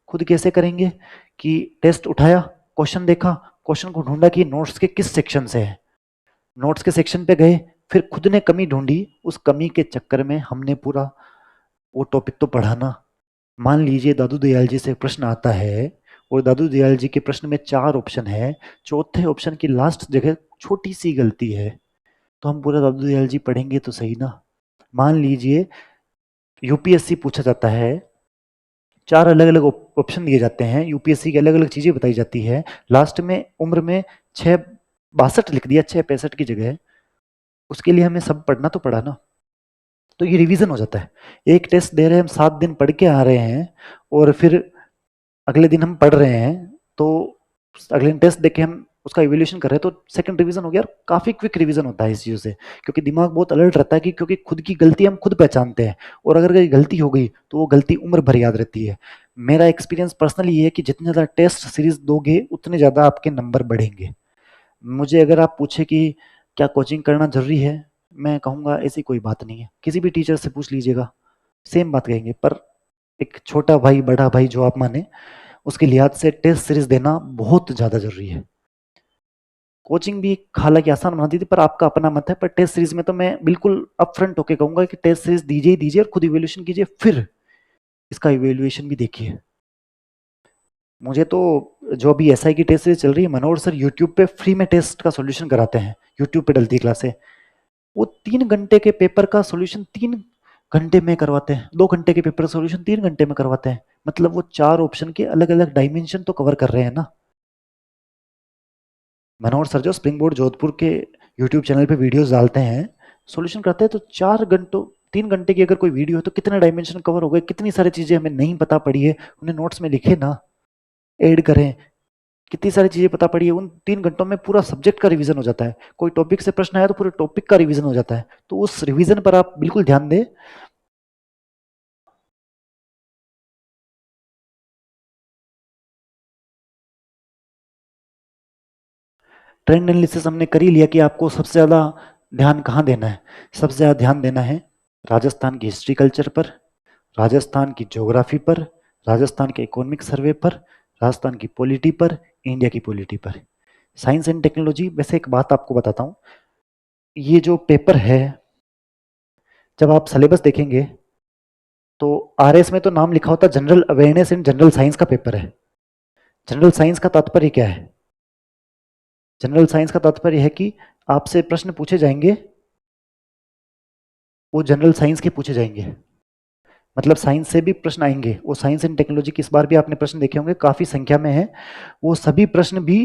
खुद कैसे करेंगे कि टेस्ट उठाया, क्वेश्चन देखा, क्वेश्चन को ढूंढा कि नोट्स के किस सेक्शन से है, नोट्स के सेक्शन पे गए, फिर खुद ने कमी ढूंढी, उस कमी के चक्कर में हमने पूरा वो टॉपिक तो पढ़ाना। मान लीजिए दादू दयाल जी से प्रश्न आता है और दादू दयाल जी के प्रश्न में 4 ऑप्शन है, चौथे ऑप्शन की लास्ट जगह छोटी सी गलती है, तो हम पूरा दादू दयाल जी पढ़ेंगे तो सही ना। मान लीजिए यूपीएससी पूछा जाता है, 4 अलग अलग ऑप्शन दिए जाते हैं, यूपीएससी की अलग अलग चीजें बताई जाती है, लास्ट में उम्र में 662 लिख दिया 665 की जगह, उसके लिए हमें सब पढ़ना तो पड़ा ना। तो ये रिवीजन हो जाता है। एक टेस्ट दे रहे हैं हम, 7 दिन पढ़ के आ रहे हैं, और फिर अगले दिन हम पढ़ रहे हैं, तो अगले दिन टेस्ट देके हम उसका इवैल्यूएशन कर रहे हैं, तो सेकंड रिवीजन हो गया। और काफी क्विक रिवीजन होता है इस चीज से, क्योंकि दिमाग बहुत अलर्ट रहता है कि क्योंकि खुद की गलती हम खुद पहचानते हैं, और अगर कोई गलती हो गई तो वो गलती उम्र भर याद रहती है। मेरा एक्सपीरियंस पर्सनली ये है कि जितने ज्यादा टेस्ट सीरीज दोगे उतने ज्यादा आपके नंबर बढ़ेंगे। मुझे अगर आप पूछे कि क्या कोचिंग करना जरूरी है, मैं कहूँगा ऐसी कोई बात नहीं है। किसी भी टीचर से पूछ लीजिएगा, सेम बात कहेंगे। पर एक छोटा भाई बड़ा भाई जो आप माने, उसके लिहाज से टेस्ट सीरीज देना बहुत ज़्यादा ज़रूरी है। कोचिंग भी हालांकि आसान बनाती थी, पर आपका अपना मत है। पर टेस्ट सीरीज में तो मैं बिल्कुल अपफ्रंट होके कहूंगा कि टेस्ट सीरीज दीजिए ही दीजिए, और खुद इवेल्यूशन कीजिए, फिर इसका इवेल्युएशन भी देखिए। मुझे तो जो अभी एसआई की टेस्ट सीरीज चल रही है, मनोहर सर यूट्यूब पे फ्री में टेस्ट का सॉल्यूशन कराते हैं, यूट्यूब पे डलती है क्लासे। वो 3 घंटे के पेपर का सॉल्यूशन 3 घंटे में करवाते हैं, 2 घंटे के पेपर का सॉल्यूशन 3 घंटे में करवाते हैं। मतलब वो 4 ऑप्शन के अलग अलग डायमेंशन तो कवर कर रहे हैं ना। मनोहर सर जो स्प्रिंग बोर्ड जोधपुर के यूट्यूब चैनल पे वीडियोस डालते हैं, सॉल्यूशन करते हैं, तो 4 घंटों 3 घंटे की अगर कोई वीडियो है तो कितने डायमेंशन कवर हो गए, कितनी सारी चीजें हमें नहीं पता पड़ी है, उन्हें नोट्स में लिखे ना, ऐड करें। कितनी सारी चीजें पता पड़ी है, उन 3 घंटों में पूरा सब्जेक्ट का रिवीजन हो जाता है। कोई टॉपिक से प्रश्न आया तो पूरे टॉपिक का रिवीजन हो जाता है। तो उस रिवीजन पर आप बिल्कुल ध्यान दें। ट्रेंड एनालिसिस हमने कर ही लिया कि आपको सबसे ज्यादा ध्यान कहाँ देना है। सबसे ज्यादा ध्यान देना है राजस्थान की हिस्ट्री कल्चर पर, राजस्थान की ज्योग्राफी पर, राजस्थान के इकोनॉमिक सर्वे पर, राजस्थान की पॉलिटी पर, इंडिया की पॉलिटी पर। साइंस एंड टेक्नोलॉजी, वैसे एक बात आपको बताता हूँ, ये जो पेपर है, जब आप सिलेबस देखेंगे तो आरएस में तो नाम लिखा होता है general awareness and general science का पेपर है। जनरल साइंस का तात्पर्य क्या है? जनरल साइंस का तात्पर्य है कि आपसे प्रश्न पूछे जाएंगे, वो जनरल साइंस के पूछे जाएंगे, मतलब साइंस से भी प्रश्न आएंगे। वो साइंस एंड टेक्नोलॉजी की इस बार भी आपने प्रश्न देखे होंगे, काफी संख्या में है। वो सभी प्रश्न भी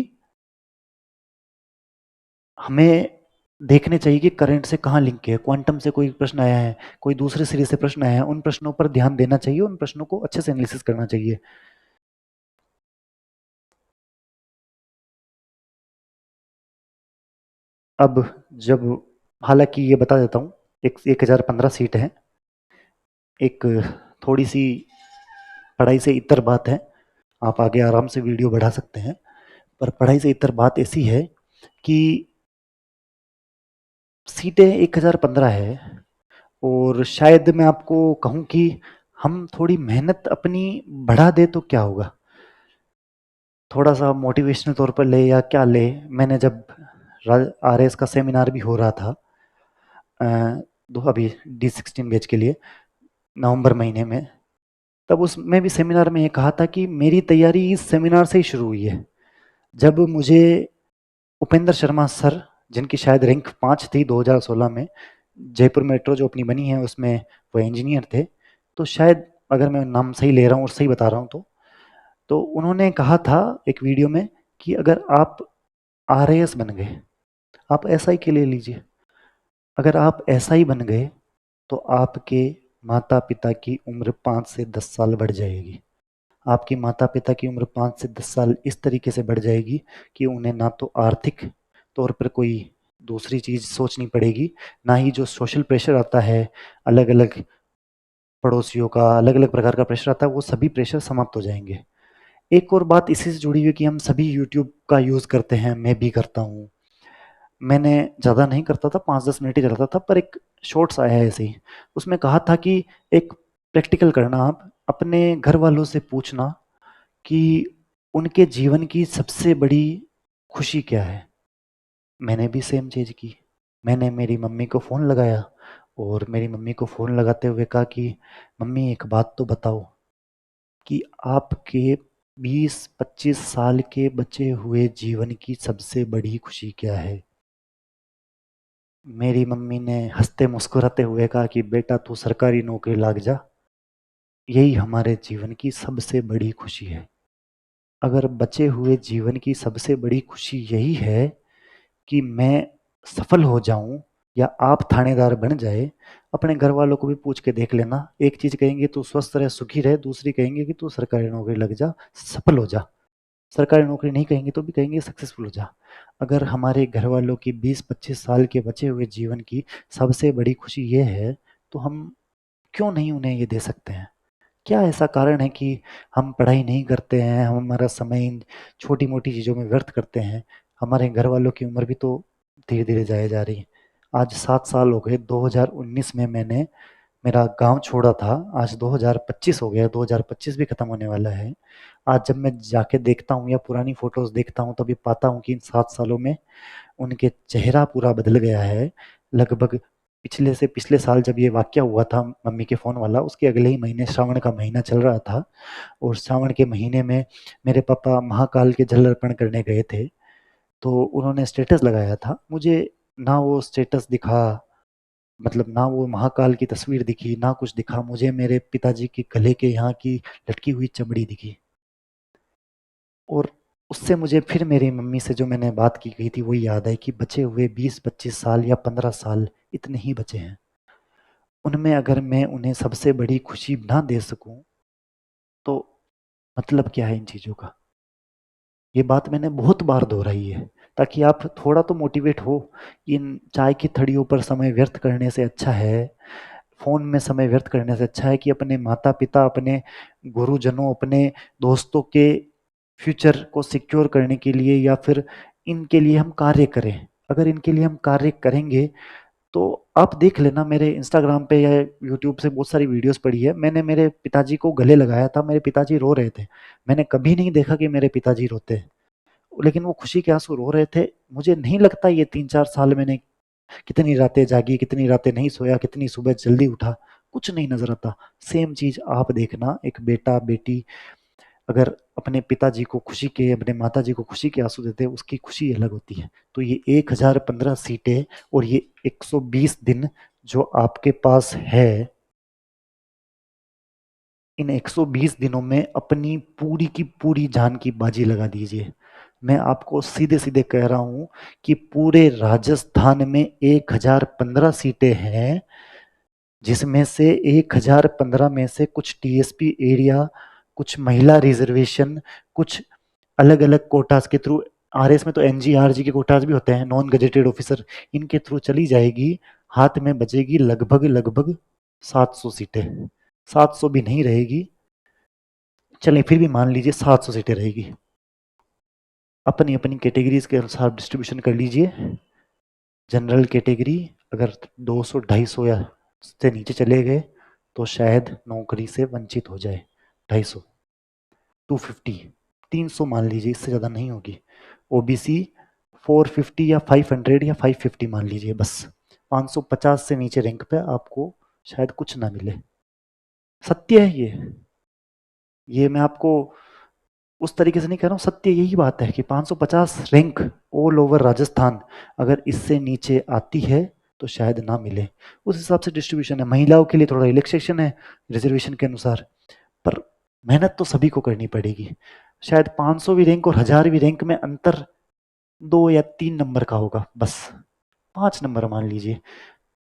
हमें देखने चाहिए कि करंट से कहाँ लिंक है। क्वांटम से कोई प्रश्न आया है, कोई दूसरे सिरे से प्रश्न आया है, उन प्रश्नों पर ध्यान देना चाहिए, उन प्रश्नों को अच्छे से एनालिसिस करना चाहिए। अब जब, हालांकि ये बता देता हूँ, 1015 सीट है। एक थोड़ी सी पढ़ाई से इतर बात है, आप आगे आराम से वीडियो बढ़ा सकते हैं, पर पढ़ाई से इतर बात ऐसी है कि सीटें 1015 है, और शायद मैं आपको कहूँ कि हम थोड़ी मेहनत अपनी बढ़ा दे तो क्या होगा, थोड़ा सा मोटिवेशनल तौर पर ले या क्या ले। मैंने जब आरएस का सेमिनार भी हो रहा था, अ, दो अभी D16 बैच के लिए नवंबर महीने में, तब उसमें भी सेमिनार में ये कहा था कि मेरी तैयारी इस सेमिनार से ही शुरू हुई है। जब मुझे उपेंद्र शर्मा सर, जिनकी शायद रैंक 5 थी 2016 में, जयपुर मेट्रो जो अपनी बनी है उसमें वो इंजीनियर थे, तो शायद अगर मैं नाम सही ले रहा हूँ और सही बता रहा हूँ तो उन्होंने कहा था एक वीडियो में कि अगर आप आरएएस बन गए, आप एसआई के लिए लीजिए, अगर आप एसआई बन गए तो आपके माता पिता की उम्र 5 से 10 साल बढ़ जाएगी। आपकी माता पिता की उम्र 5 से 10 साल इस तरीके से बढ़ जाएगी कि उन्हें ना तो आर्थिक तौर पर कोई दूसरी चीज सोचनी पड़ेगी, ना ही जो सोशल प्रेशर आता है, अलग अलग पड़ोसियों का अलग अलग प्रकार का प्रेशर आता है, वो सभी प्रेशर समाप्त हो जाएंगे। एक और बात इसी से जुड़ी हुई कि हम सभी यूट्यूब का यूज करते हैं, मैं भी करता हूँ। मैंने ज़्यादा नहीं करता था, 5-10 मिनट ही चलाता था, पर एक शॉर्ट्स आया है ऐसे ही, उसमें कहा था कि एक प्रैक्टिकल करना, आप अपने घर वालों से पूछना कि उनके जीवन की सबसे बड़ी खुशी क्या है। मैंने भी सेम चीज़ की, मैंने मेरी मम्मी को फ़ोन लगाया और मेरी मम्मी को फ़ोन लगाते हुए कहा कि मम्मी एक बात तो बताओ कि आपके 20-25 साल के बचे हुए जीवन की सबसे बड़ी खुशी क्या है। मेरी मम्मी ने हंसते मुस्कुराते हुए कहा कि बेटा तू सरकारी नौकरी लग जा, यही हमारे जीवन की सबसे बड़ी खुशी है। अगर बचे हुए जीवन की सबसे बड़ी खुशी यही है कि मैं सफल हो जाऊं या आप थानेदार बन जाए, अपने घर वालों को भी पूछ के देख लेना, एक चीज कहेंगे तू स्वस्थ रहे सुखी रहे, दूसरी कहेंगे कि तू सरकारी नौकरी लग जा, सफल हो जा। सरकारी नौकरी नहीं कहेंगे तो भी कहेंगे सक्सेसफुल हो जा। अगर हमारे घर वालों की 20-25 साल के बचे हुए जीवन की सबसे बड़ी खुशी ये है, तो हम क्यों नहीं उन्हें ये दे सकते हैं? क्या ऐसा कारण है कि हम पढ़ाई नहीं करते हैं, हम हमारा समय इन छोटी मोटी चीज़ों में व्यर्थ करते हैं? हमारे घर वालों की उम्र भी तो धीरे धीरे जाए जा रही है। आज 7 साल हो गए, 2019 में मैंने मेरा गांव छोड़ा था, आज 2025 हो गया, 2025 भी खत्म होने वाला है। आज जब मैं जाके देखता हूँ या पुरानी फोटोज देखता हूँ तभी पाता हूँ कि इन 7 सालों में उनके चेहरा पूरा बदल गया है। लगभग पिछले से पिछले साल जब ये वाक्य हुआ था मम्मी के फ़ोन वाला, उसके अगले ही महीने श्रावण का महीना चल रहा था, और श्रावण के महीने में मेरे पापा महाकाल के जल अर्पण करने गए थे, तो उन्होंने स्टेटस लगाया था। मुझे ना वो स्टेटस दिखा, मतलब ना वो महाकाल की तस्वीर दिखी, ना कुछ दिखा, मुझे मेरे पिताजी के गले के यहाँ की लटकी हुई चमड़ी दिखी। और उससे मुझे फिर मेरी मम्मी से जो मैंने बात की गई थी वो याद आई कि बचे हुए 20-25 साल या 15 साल इतने ही बचे हैं, उनमें अगर मैं उन्हें सबसे बड़ी खुशी ना दे सकूं तो मतलब क्या है इन चीज़ों का। ये बात मैंने बहुत बार दोहराई है ताकि आप थोड़ा तो मोटिवेट हो। इन चाय की थड़ियों पर समय व्यर्थ करने से अच्छा है, फ़ोन में समय व्यर्थ करने से अच्छा है कि अपने माता पिता, अपने गुरुजनों, अपने दोस्तों के फ्यूचर को सिक्योर करने के लिए या फिर इनके लिए हम कार्य करें। अगर इनके लिए हम कार्य करेंगे तो आप देख लेना, मेरे इंस्टाग्राम पे या यूट्यूब से बहुत सारी वीडियोस पड़ी है। मैंने मेरे पिताजी को गले लगाया था, मेरे पिताजी रो रहे थे। मैंने कभी नहीं देखा कि मेरे पिताजी रोते हैं, लेकिन वो खुशी के आंसू रो रहे थे। मुझे नहीं लगता ये 3-4 साल मैंने कितनी रातें जागी, कितनी रातें नहीं सोया, कितनी सुबह जल्दी उठा, कुछ नहीं नजर आता। सेम चीज आप देखना, एक बेटा बेटी अगर अपने पिताजी को खुशी के, अपने माताजी को खुशी के आंसू देते हैं, उसकी खुशी अलग होती है। तो ये 1015 सीटें और ये 120 दिन जो आपके पास है, इन 120 दिनों में अपनी पूरी की पूरी जान की बाजी लगा दीजिए। मैं आपको सीधे सीधे कह रहा हूं कि पूरे राजस्थान में 1015 सीटें हैं, जिसमें से 1015 में से कुछ टीएसपी एरिया, कुछ महिला रिजर्वेशन, कुछ अलग अलग कोटास के थ्रू, आरएस में तो एनजीआरजी के कोटास भी होते हैं, नॉन गजेटेड ऑफिसर, इनके थ्रू चली जाएगी। हाथ में बचेगी लगभग लगभग 700 सीटें। 700 भी नहीं रहेगी, चलें फिर भी मान लीजिए 700 सीटें रहेगी। अपनी अपनी कैटेगरीज के अनुसार डिस्ट्रीब्यूशन कर लीजिए। जनरल कैटेगरी अगर 200-250 या से नीचे चले गए तो शायद नौकरी से वंचित हो जाए। 250, 250, 300 मान लीजिए, इससे ज़्यादा नहीं होगी। ओबीसी 450 या 500 या 550 मान लीजिए बस। 550 से नीचे रैंक पे आपको शायद कुछ ना मिले। सत्य है ये मैं आपको उस तरीके से नहीं कह रहा हूँ, सत्य यही बात है कि 550 रैंक ऑल ओवर राजस्थान अगर इससे नीचे आती है तो शायद ना मिले। उस हिसाब से डिस्ट्रीब्यूशन है। महिलाओं के लिए थोड़ा रिलैक्सेशन है रिजर्वेशन के अनुसार, पर मेहनत तो सभी को करनी पड़ेगी। शायद 500वीं रैंक और 1000वीं रैंक में अंतर 2 या 3 नंबर का होगा बस, 5 नंबर मान लीजिए।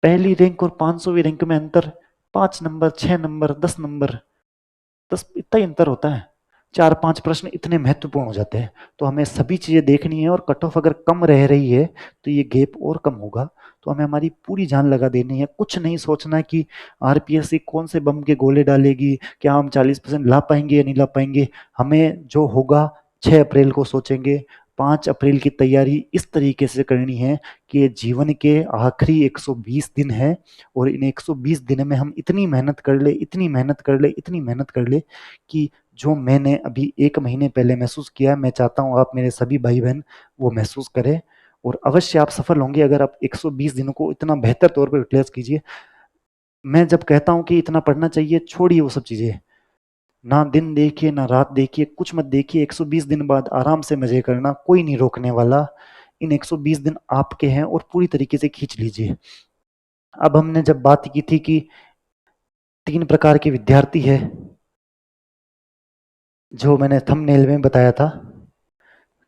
पहली रैंक और 500वीं रैंक में अंतर 5 नंबर, 6 नंबर, 10 नंबर, 10 इतना ही अंतर होता है। 4-5 प्रश्न इतने महत्वपूर्ण हो जाते हैं। तो हमें सभी चीजें देखनी है, और कट ऑफ अगर कम रह रही है तो ये गैप और कम होगा। तो हमें हमारी पूरी जान लगा देनी है। कुछ नहीं सोचना कि आरपीएससी कौन से बम के गोले डालेगी, क्या हम 40% ला पाएंगे या नहीं ला पाएंगे। हमें जो होगा 6 अप्रैल को सोचेंगे। 5 अप्रैल की तैयारी इस तरीके से करनी है कि जीवन के आखिरी 120 दिन है, और इन 120 दिन में हम इतनी मेहनत कर ले, इतनी मेहनत कर ले, इतनी मेहनत कर ले कि जो मैंने अभी 1 महीने पहले महसूस किया है, मैं चाहता हूँ आप मेरे सभी भाई बहन वो महसूस करें। और अवश्य आप सफल होंगे अगर आप 120 दिनों को इतना बेहतर तौर पर यूटिलाइज कीजिए। मैं जब कहता हूँ कि इतना पढ़ना चाहिए, छोड़िए वो सब चीज़ें, ना दिन देखिए ना रात देखिए, कुछ मत देखिए। 120 दिन बाद आराम से मजे करना, कोई नहीं रोकने वाला। इन 120 दिन आपके हैं और पूरी तरीके से खींच लीजिए। अब हमने जब बात की थी कि 3 प्रकार के विद्यार्थी है, जो मैंने थंबनेल में बताया था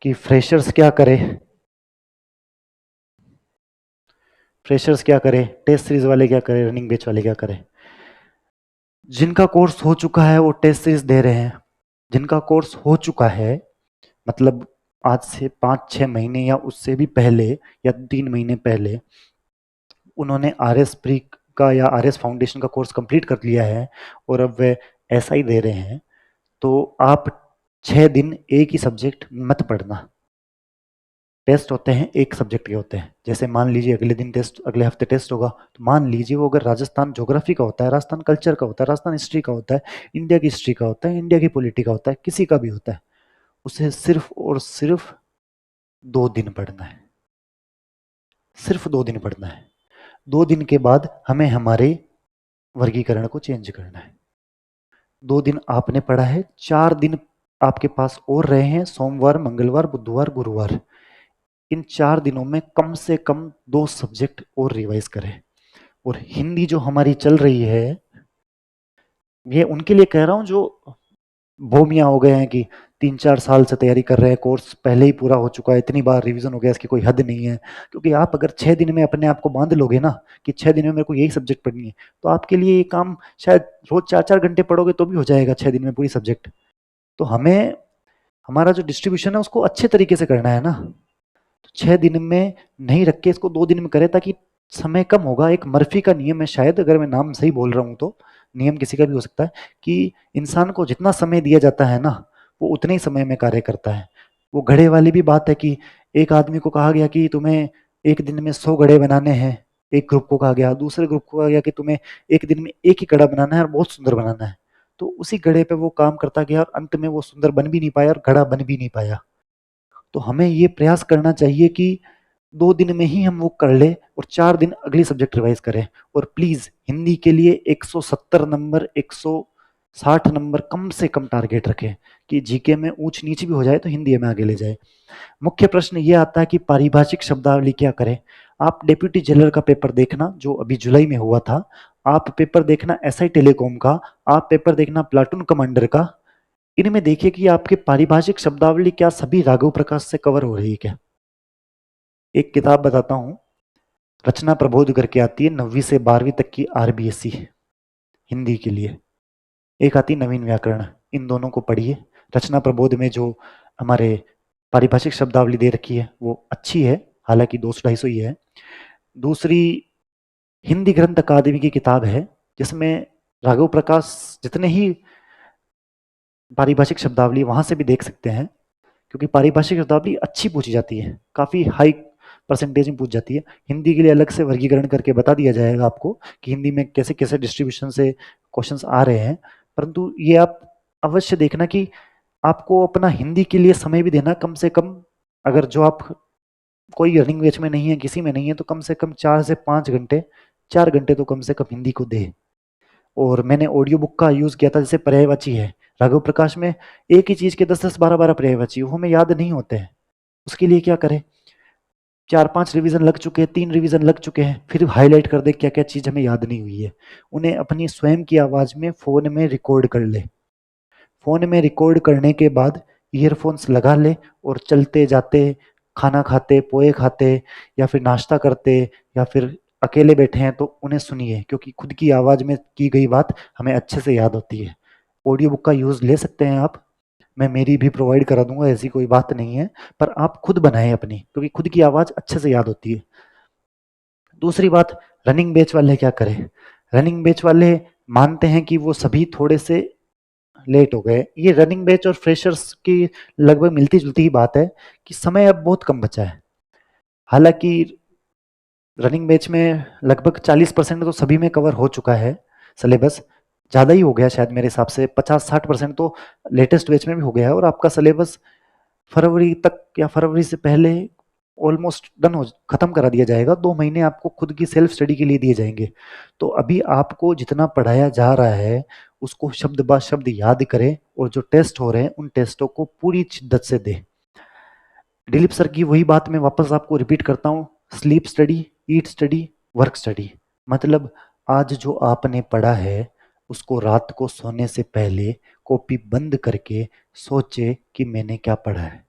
कि फ्रेशर्स क्या करे, फ्रेशर्स क्या करे, टेस्ट सीरीज वाले क्या करे, रनिंग बैच वाले क्या करे। जिनका कोर्स हो चुका है वो टेस्ट सीरीज दे रहे हैं। जिनका कोर्स हो चुका है, मतलब आज से 5-6 महीने या उससे भी पहले या 3 महीने पहले उन्होंने आर एस प्री का या आर एस फाउंडेशन का कोर्स कंप्लीट कर लिया है और अब वे ऐसा ही दे रहे हैं, तो आप 6 दिन एक ही सब्जेक्ट मत पढ़ना। टेस्ट होते हैं एक सब्जेक्ट के होते हैं। जैसे मान लीजिए अगले दिन टेस्ट, अगले हफ्ते टेस्ट होगा, तो मान लीजिए वो अगर राजस्थान ज्योग्राफी का होता है, राजस्थान कल्चर का होता है, राजस्थान हिस्ट्री का होता है, इंडिया की हिस्ट्री का होता है, इंडिया की पॉलिटी का होता है, किसी का भी होता है, उसे सिर्फ और सिर्फ 2 दिन पढ़ना है। सिर्फ 2 दिन पढ़ना है। 2 दिन के बाद हमें हमारे वर्गीकरण को चेंज करना है। 2 दिन आपने पढ़ा है, 4 दिन आपके पास और रहे हैं, सोमवार, मंगलवार, बुधवार, गुरुवार। इन 4 दिनों में कम से कम 2 सब्जेक्ट और रिवाइज करें। और हिंदी जो हमारी चल रही है, ये उनके लिए कह रहा हूं जो भूमिया हो गए हैं कि 3-4 साल से तैयारी कर रहे हैं, कोर्स पहले ही पूरा हो चुका है, इतनी बार रिवीजन हो गया, इसकी कोई हद नहीं है। क्योंकि आप अगर 6 दिन में अपने आप को बांध लोगे ना कि 6 दिन में मेरे को यही सब्जेक्ट पढ़नी है, तो आपके लिए ये काम शायद रोज 4-4 घंटे पढ़ोगे तो भी हो जाएगा 6 दिन में पूरी सब्जेक्ट। तो हमें हमारा जो डिस्ट्रीब्यूशन है उसको अच्छे तरीके से करना है ना। तो 6 दिन में नहीं रख के इसको 2 दिन में करें, ताकि समय कम होगा। एक मर्फी का नियम है, शायद अगर मैं नाम सही बोल रहा हूँ तो, नियम किसी का भी हो सकता है, कि इंसान को जितना समय दिया जाता है ना, वो उतने ही समय में कार्य करता है। वो घड़े वाली भी बात है कि एक आदमी को कहा गया कि तुम्हें एक दिन में 100 घड़े बनाने हैं, एक ग्रुप को कहा गया, दूसरे ग्रुप को कहा गया कि तुम्हें एक दिन में एक ही कड़ा बनाना है और बहुत सुंदर बनाना है। तो उसी घड़े पे वो काम करता गया और अंत में वो सुंदर बन भी नहीं पाया और घड़ा बन भी नहीं पाया। तो हमें ये प्रयास करना चाहिए कि 2 दिन में ही हम वो कर लें और 4 दिन अगली सब्जेक्ट रिवाइज करें। और प्लीज़ हिंदी के लिए 170 नंबर, 160 नंबर कम से कम टारगेट रखें कि जीके में ऊंच नीच भी हो जाए तो हिंदी में आगे ले जाए। मुख्य प्रश्न ये आता है कि पारिभाषिक शब्दावली क्या करें। आप डेप्यूटी जेलर का पेपर देखना जो अभी जुलाई में हुआ था, आप पेपर देखना एसआई टेलीकॉम का, आप पेपर देखना प्लाटून कमांडर का। इनमें देखिए कि आपके पारिभाषिक शब्दावली क्या सभी राघव प्रकाश से कवर हो रही है क्या। एक किताब बताता हूँ, रचना प्रबोध करके आती है 9वीं से 12वीं तक की आरबीएससी हिंदी के लिए। एक आती नवीन व्याकरण, इन दोनों को पढ़िए। रचना प्रबोध में जो हमारे पारिभाषिक शब्दावली दे रखी है वो अच्छी है, हालांकि 200-250 ही है। दूसरी हिंदी ग्रंथ अकादमी की किताब है जिसमें राघव प्रकाश जितने ही पारिभाषिक शब्दावली वहां से भी देख सकते हैं, क्योंकि पारिभाषिक शब्दावली अच्छी पूछी जाती है, काफी हाई परसेंटेज में पूछ जाती है। हिंदी के लिए अलग से वर्गीकरण करके बता दिया जाएगा आपको कि हिंदी में कैसे कैसे डिस्ट्रीब्यूशन से क्वेश्चंस आ रहे हैं। परंतु ये आप अवश्य देखना कि आपको अपना हिंदी के लिए समय भी देना कम से कम। अगर जो आप कोई रनिंग बैच में नहीं है, किसी में नहीं है, तो कम से कम 4 से 5 घंटे, 4 घंटे तो कम से कम हिंदी को दे। और मैंने ऑडियो बुक का यूज किया था, जैसे पर्यायवाची है राघव प्रकाश में, एक ही चीज के 10-10, 12-12 पर्यायवाची वो हमें याद नहीं होते हैं। उसके लिए क्या करें, 4-5 रिवीजन लग चुके हैं, 3 रिवीजन लग चुके हैं, फिर हाईलाइट कर दे क्या क्या चीज हमें याद नहीं हुई है। उन्हें अपनी स्वयं की आवाज में फोन में रिकॉर्ड कर ले। फोन में रिकॉर्ड करने के बाद ईयरफोन्स लगा ले और चलते जाते, खाना खाते, पोए खाते, या फिर नाश्ता करते, या फिर अकेले बैठे हैं तो उन्हें सुनिए, क्योंकि खुद की आवाज में की गई बात हमें अच्छे से याद होती है। ऑडियो बुक का यूज ले सकते हैं आप, मैं मेरी भी प्रोवाइड करा दूंगा, ऐसी कोई बात नहीं है, पर आप खुद बनाएं अपनी, क्योंकि खुद की आवाज अच्छे से याद होती है। दूसरी बात, रनिंग बैच वाले क्या करें। रनिंग बैच वाले मानते हैं कि वो सभी थोड़े से लेट हो गए। ये रनिंग बैच और फ्रेशर्स की लगभग मिलती जुलती ही बात है कि समय अब बहुत कम बचा है। हालांकि रनिंग बैच में लगभग 40% तो सभी में कवर हो चुका है सिलेबस, ज़्यादा ही हो गया शायद मेरे हिसाब से, 50-60% तो लेटेस्ट बैच में भी हो गया है। और आपका सिलेबस फरवरी तक या फरवरी से पहले ऑलमोस्ट डन हो, खत्म करा दिया जाएगा। 2 महीने आपको खुद की सेल्फ स्टडी के लिए दिए जाएंगे। तो अभी आपको जितना पढ़ाया जा रहा है उसको शब्द ब शब्द याद करें, और जो टेस्ट हो रहे हैं उन टेस्टों को पूरी शिद्दत से दें। दिलीप सर की वही बात मैं वापस आपको रिपीट करता हूँ, स्लीप स्टडी, ईट स्टडी, वर्क स्टडी। मतलब आज जो आपने पढ़ा है उसको रात को सोने से पहले कॉपी बंद करके सोचे कि मैंने क्या पढ़ा है।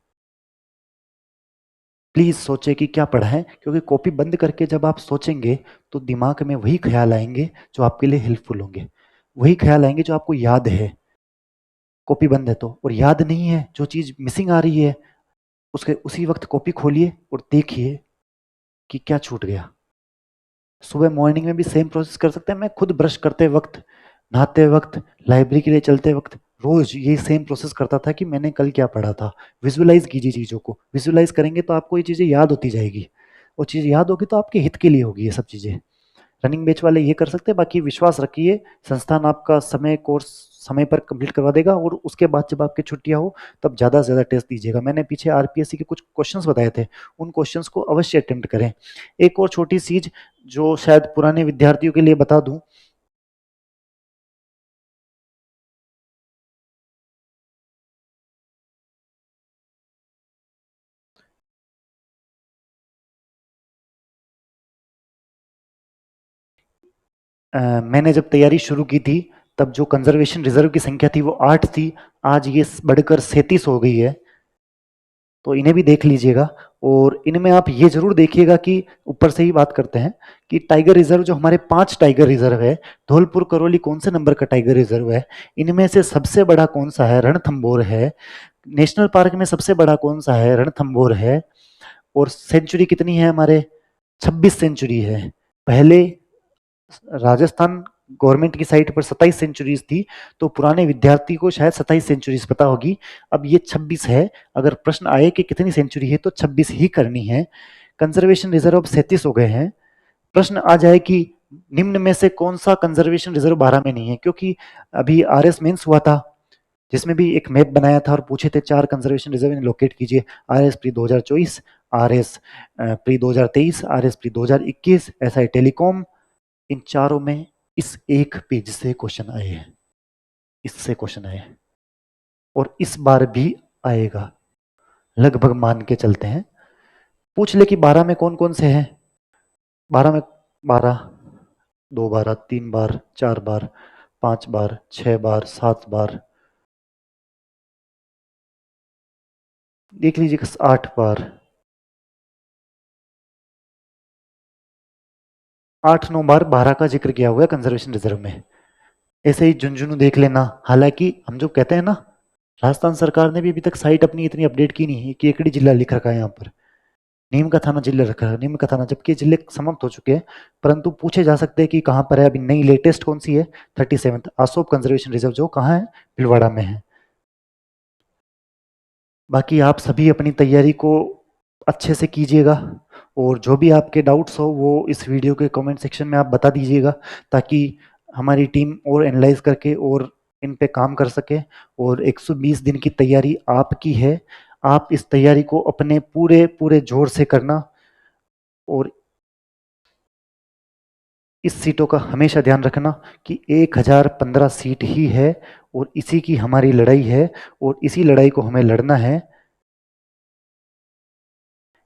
प्लीज सोचे कि क्या पढ़ा है, क्योंकि कॉपी बंद करके जब आप सोचेंगे तो दिमाग में वही ख्याल आएंगे जो आपके लिए हेल्पफुल होंगे, वही ख्याल आएंगे जो आपको याद है। कॉपी बंद है तो, और याद नहीं है, जो चीज मिसिंग आ रही है उसके उसी वक्त कॉपी खोलिए और देखिए कि क्या छूट गया। सुबह मॉर्निंग में भी सेम प्रोसेस कर सकते हैं। मैं खुद ब्रश करते वक्त, नहाते वक्त, लाइब्रेरी के लिए चलते वक्त रोज ये सेम प्रोसेस करता था कि मैंने कल क्या पढ़ा था। विजुअलाइज कीजिए चीज़ों को, विजुअलाइज करेंगे तो आपको ये चीज़ें याद होती जाएगी, और चीज़ याद होगी तो आपके हित के लिए होगी ये सब चीज़ें। रनिंग बैच वाले ये कर सकते हैं, बाकी विश्वास रखिए संस्थान आपका समय कोर्स समय पर कंप्लीट करवा देगा। और उसके बाद जब आपकी छुट्टियां हो तब ज़्यादा से ज़्यादा टेस्ट दीजिएगा। मैंने पीछे आरपीएससी के कुछ क्वेश्चंस बताए थे, उन क्वेश्चंस को अवश्य अटेम्प्ट करें। एक और छोटी चीज जो शायद पुराने विद्यार्थियों के लिए बता दूं, मैंने जब तैयारी शुरू की थी तब जो कंजर्वेशन रिजर्व की संख्या थी वो 8 थी, आज ये बढ़कर 37 हो गई है। तो इन्हें भी देख लीजिएगा। और इनमें आप ये जरूर देखिएगा कि ऊपर से ही बात करते हैं कि टाइगर रिजर्व, जो हमारे 5 टाइगर रिजर्व है, धौलपुर करौली कौन से नंबर का टाइगर रिजर्व है, इनमें से सबसे बड़ा कौन सा है, रणथंभौर है। नेशनल पार्क में सबसे बड़ा कौन सा है, रणथंभौर है। और सेंचुरी कितनी है हमारे, 26 सेंचुरी है। पहले राजस्थान गवर्नमेंट की साइट पर 27 सेंचुरीज थी, तो पुराने विद्यार्थी को शायद 27 सेंचुरीज पता होगी, अब ये 26 है। अगर प्रश्न आए कि कितनी सेंचुरी है तो 26 ही करनी है। कंजर्वेशन रिजर्व अब 37 हो गए हैं। प्रश्न आ जाए कि निम्न में से कौन सा कंजर्वेशन रिजर्व 12 में नहीं है, क्योंकि अभी आरएस मेंस हुआ था जिसमें भी एक मैप बनाया था और पूछे थे 4 कंजर्वेशन रिजर्व लोकेट कीजिए। RS pre 2024, RS pre 2023, RS pre 2021, SI telecom, इन चारों में इस एक पेज से क्वेश्चन आए हैं, इससे क्वेश्चन आए हैं और इस बार भी आएगा, लगभग मान के चलते हैं। पूछ ले कि 12 में कौन कौन से हैं। 12 में 12, 2 12, 3 बार, 4 बार, 5 बार, 6 बार, 7 बार, देख लीजिए 8 बार, 8 9 बार 12 का जिक्र किया हुआ है कंजर्वेशन रिजर्व में। ऐसे ही झुंझुनू देख लेना। हालांकि हम जो कहते हैं ना, राजस्थान सरकार ने भी अभी तक साइट अपनी इतनी अपडेट की नहीं है। कि एकड़ी जिला लिख रखा है यहाँ पर, नीम का थाना जिला रखा है, नीम का थाना, जबकि जिले समाप्त हो चुके हैं, परंतु पूछे जा सकते हैं कि कहाँ पर है। अभी नई लेटेस्ट कौन सी है, 37 आसोप कंजर्वेशन रिजर्व, जो कहाँ है, भीलवाड़ा में है। बाकी आप सभी अपनी तैयारी को अच्छे से कीजिएगा और जो भी आपके डाउट्स हो वो इस वीडियो के कमेंट सेक्शन में आप बता दीजिएगा, ताकि हमारी टीम और एनालाइज करके और इन पे काम कर सके। और 120 दिन की तैयारी आपकी है, आप इस तैयारी को अपने पूरे पूरे जोर से करना और इस सीटों का हमेशा ध्यान रखना कि 1015 सीट ही है और इसी की हमारी लड़ाई है और इसी लड़ाई को हमें लड़ना है।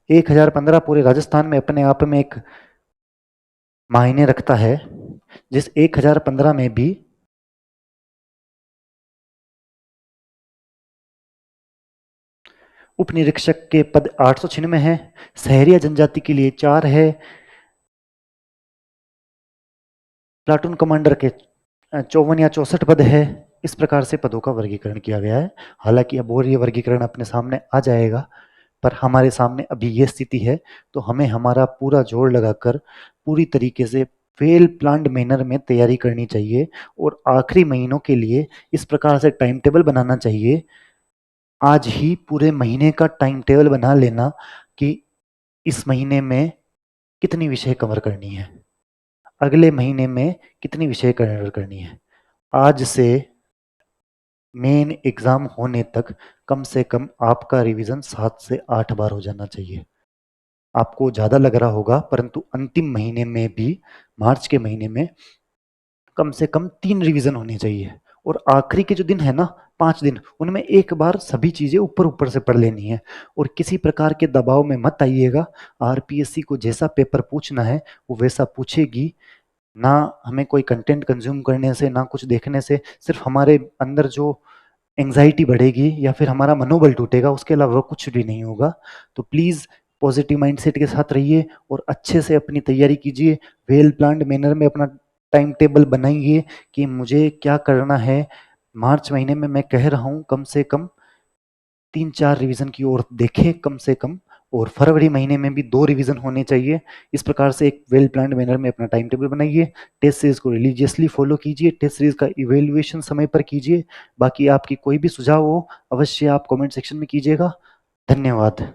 1015 पूरे राजस्थान में अपने आप में एक मायने रखता है, जिस 1015 में भी उप निरीक्षक के पद 896 है, शहरिया जनजाति के लिए 4 है, प्लाटून कमांडर के 54 या 64 पद है। इस प्रकार से पदों का वर्गीकरण किया गया है। हालांकि अब और ये वर्गीकरण अपने सामने आ जाएगा, पर हमारे सामने अभी ये स्थिति है, तो हमें हमारा पूरा जोर लगाकर पूरी तरीके से वेल प्लान्ड मैनर में तैयारी करनी चाहिए और आखिरी महीनों के लिए इस प्रकार से टाइम टेबल बनाना चाहिए। आज ही पूरे महीने का टाइम टेबल बना लेना कि इस महीने में कितनी विषय कवर करनी है, अगले महीने में कितनी विषय कवर करनी है। आज से मेन एग्जाम होने तक कम से कम आपका रिवीजन 7 से 8 बार हो जाना चाहिए। आपको ज़्यादा लग रहा होगा, परंतु अंतिम महीने में भी, मार्च के महीने में कम से कम 3 रिवीजन होने चाहिए और आखिरी के जो दिन है ना, 5 दिन, उनमें एक बार सभी चीज़ें ऊपर ऊपर से पढ़ लेनी है और किसी प्रकार के दबाव में मत आइएगा। आरपीएससी को जैसा पेपर पूछना है वो वैसा पूछेगी ना। हमें कोई कंटेंट कंज्यूम करने से, ना कुछ देखने से सिर्फ हमारे अंदर जो एंग्जाइटी बढ़ेगी या फिर हमारा मनोबल टूटेगा, उसके अलावा कुछ भी नहीं होगा। तो प्लीज़ पॉजिटिव माइंडसेट के साथ रहिए और अच्छे से अपनी तैयारी कीजिए। वेल प्लान्ड मैनर में अपना टाइम टेबल बनाइए कि मुझे क्या करना है। मार्च महीने में मैं कह रहा हूँ कम से कम 3-4 रिवीजन की ओर देखें कम से कम, और फरवरी महीने में भी 2 रिवीजन होने चाहिए। इस प्रकार से एक वेल प्लान्ड मैनर में अपना टाइम टेबल बनाइए। टेस्ट सीरीज को रिलीजियसली फॉलो कीजिए, टेस्ट सीरीज का इवेल्युएशन समय पर कीजिए। बाकी आपकी कोई भी सुझाव हो अवश्य आप कमेंट सेक्शन में कीजिएगा। धन्यवाद।